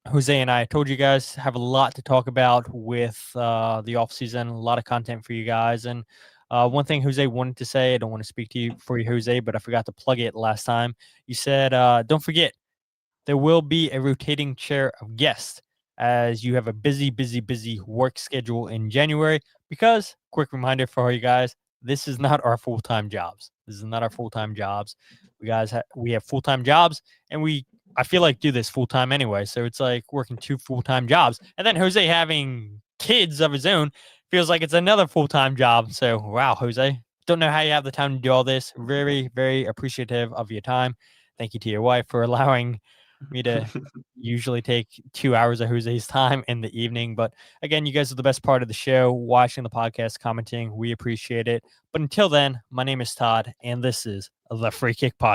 Jose and I told you guys have a lot to talk about with the off season, a lot of content for you guys. And one thing Jose wanted to say, I don't want to speak to you for you, Jose, but I forgot to plug it last time. You said, don't forget, there will be a rotating chair of guests as you have a busy work schedule in January. Because, quick reminder for you guys, this is not our full-time jobs. We have full-time jobs, and I feel like do this full-time anyway. So it's like working 2 full-time jobs. And then Jose having kids of his own feels like it's another full-time job. So, wow, Jose, don't know how you have the time to do all this. Very, very appreciative of your time. Thank you to your wife for allowing me to usually take 2 hours of Jose's time in the evening. But again, you guys are the best part of the show, watching the podcast, commenting. We appreciate it. But until then, my name is Todd, and this is the Free Kick Podcast.